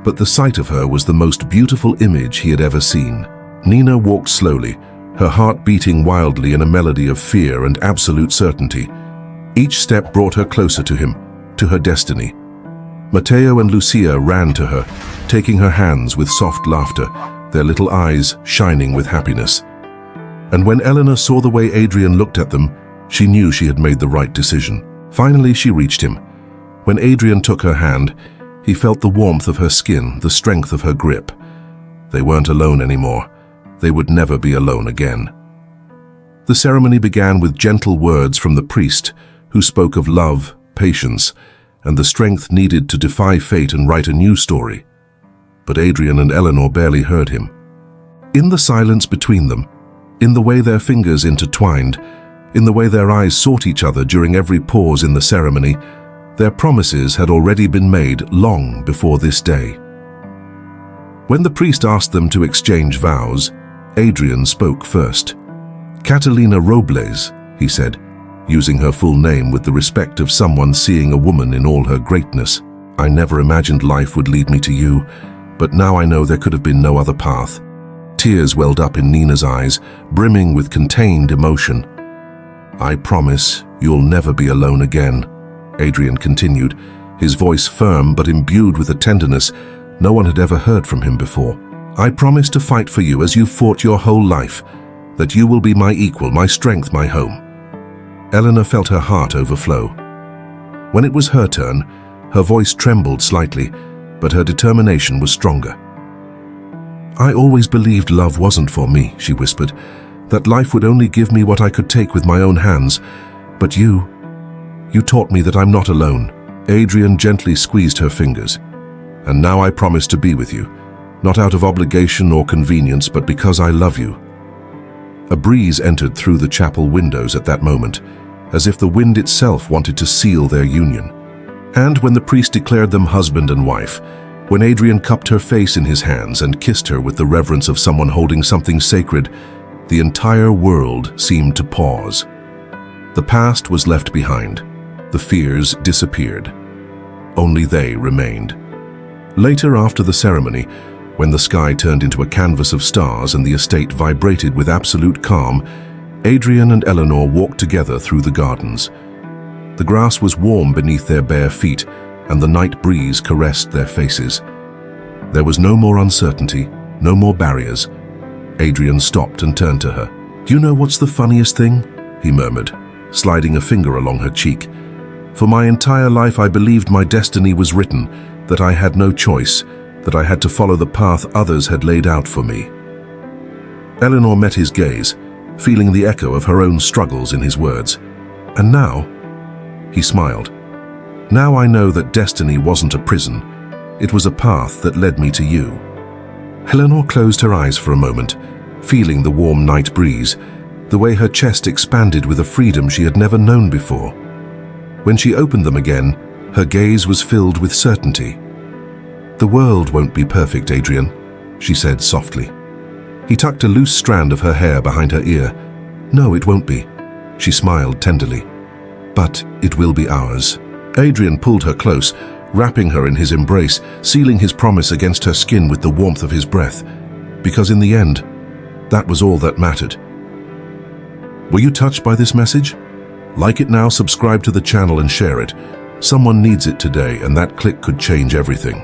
but the sight of her was the most beautiful image he had ever seen. Nina walked slowly, her heart beating wildly in a melody of fear and absolute certainty. Each step brought her closer to him, to her destiny. Matteo and Lucia ran to her, taking her hands with soft laughter, their little eyes shining with happiness. And when Eleanor saw the way Adrian looked at them, she knew she had made the right decision. Finally, she reached him. When Adrian took her hand, he felt the warmth of her skin, the strength of her grip. They weren't alone anymore. They would never be alone again. The ceremony began with gentle words from the priest, who spoke of love, patience, and the strength needed to defy fate and write a new story. But Adrian and Eleanor barely heard him. In the silence between them, in the way their fingers intertwined, in the way their eyes sought each other during every pause in the ceremony, their promises had already been made long before this day. When the priest asked them to exchange vows, Adrian spoke first. "Catalina Robles," he said, using her full name with the respect of someone seeing a woman in all her greatness. "I never imagined life would lead me to you, but now I know there could have been no other path." Tears welled up in Nina's eyes, brimming with contained emotion. "I promise you'll never be alone again," Adrian continued, his voice firm but imbued with a tenderness no one had ever heard from him before. "I promise to fight for you as you've fought your whole life, that you will be my equal, my strength, my home." Eleanor felt her heart overflow. When it was her turn, her voice trembled slightly, but her determination was stronger. "I always believed love wasn't for me," she whispered, "that life would only give me what I could take with my own hands. But you taught me that I'm not alone." Adrian gently squeezed her fingers. "And now I promise to be with you, not out of obligation or convenience, but because I love you." A breeze entered through the chapel windows at that moment, as if the wind itself wanted to seal their union. And when the priest declared them husband and wife, when Adrian cupped her face in his hands and kissed her with the reverence of someone holding something sacred, the entire world seemed to pause. The past was left behind. The fears disappeared. Only they remained. Later, after the ceremony, when the sky turned into a canvas of stars and the estate vibrated with absolute calm, Adrian and Eleanor walked together through the gardens. The grass was warm beneath their bare feet, and the night breeze caressed their faces. There was no more uncertainty, no more barriers. Adrian stopped and turned to her. "Do you know what's the funniest thing?" he murmured, sliding a finger along her cheek. "For my entire life I believed my destiny was written, that I had no choice, that I had to follow the path others had laid out for me." Eleanor met his gaze, feeling the echo of her own struggles in his words. "And now?" He smiled. "Now I know that destiny wasn't a prison. It was a path that led me to you." Eleanor closed her eyes for a moment, feeling the warm night breeze, the way her chest expanded with a freedom she had never known before. When she opened them again, her gaze was filled with certainty. "The world won't be perfect, Adrian," she said softly. He tucked a loose strand of her hair behind her ear. "No, it won't be," she smiled tenderly. "But it will be ours." Adrian pulled her close, wrapping her in his embrace, sealing his promise against her skin with the warmth of his breath. Because in the end, that was all that mattered. Were you touched by this message? Like it now, subscribe to the channel and share it. Someone needs it today, and that click could change everything.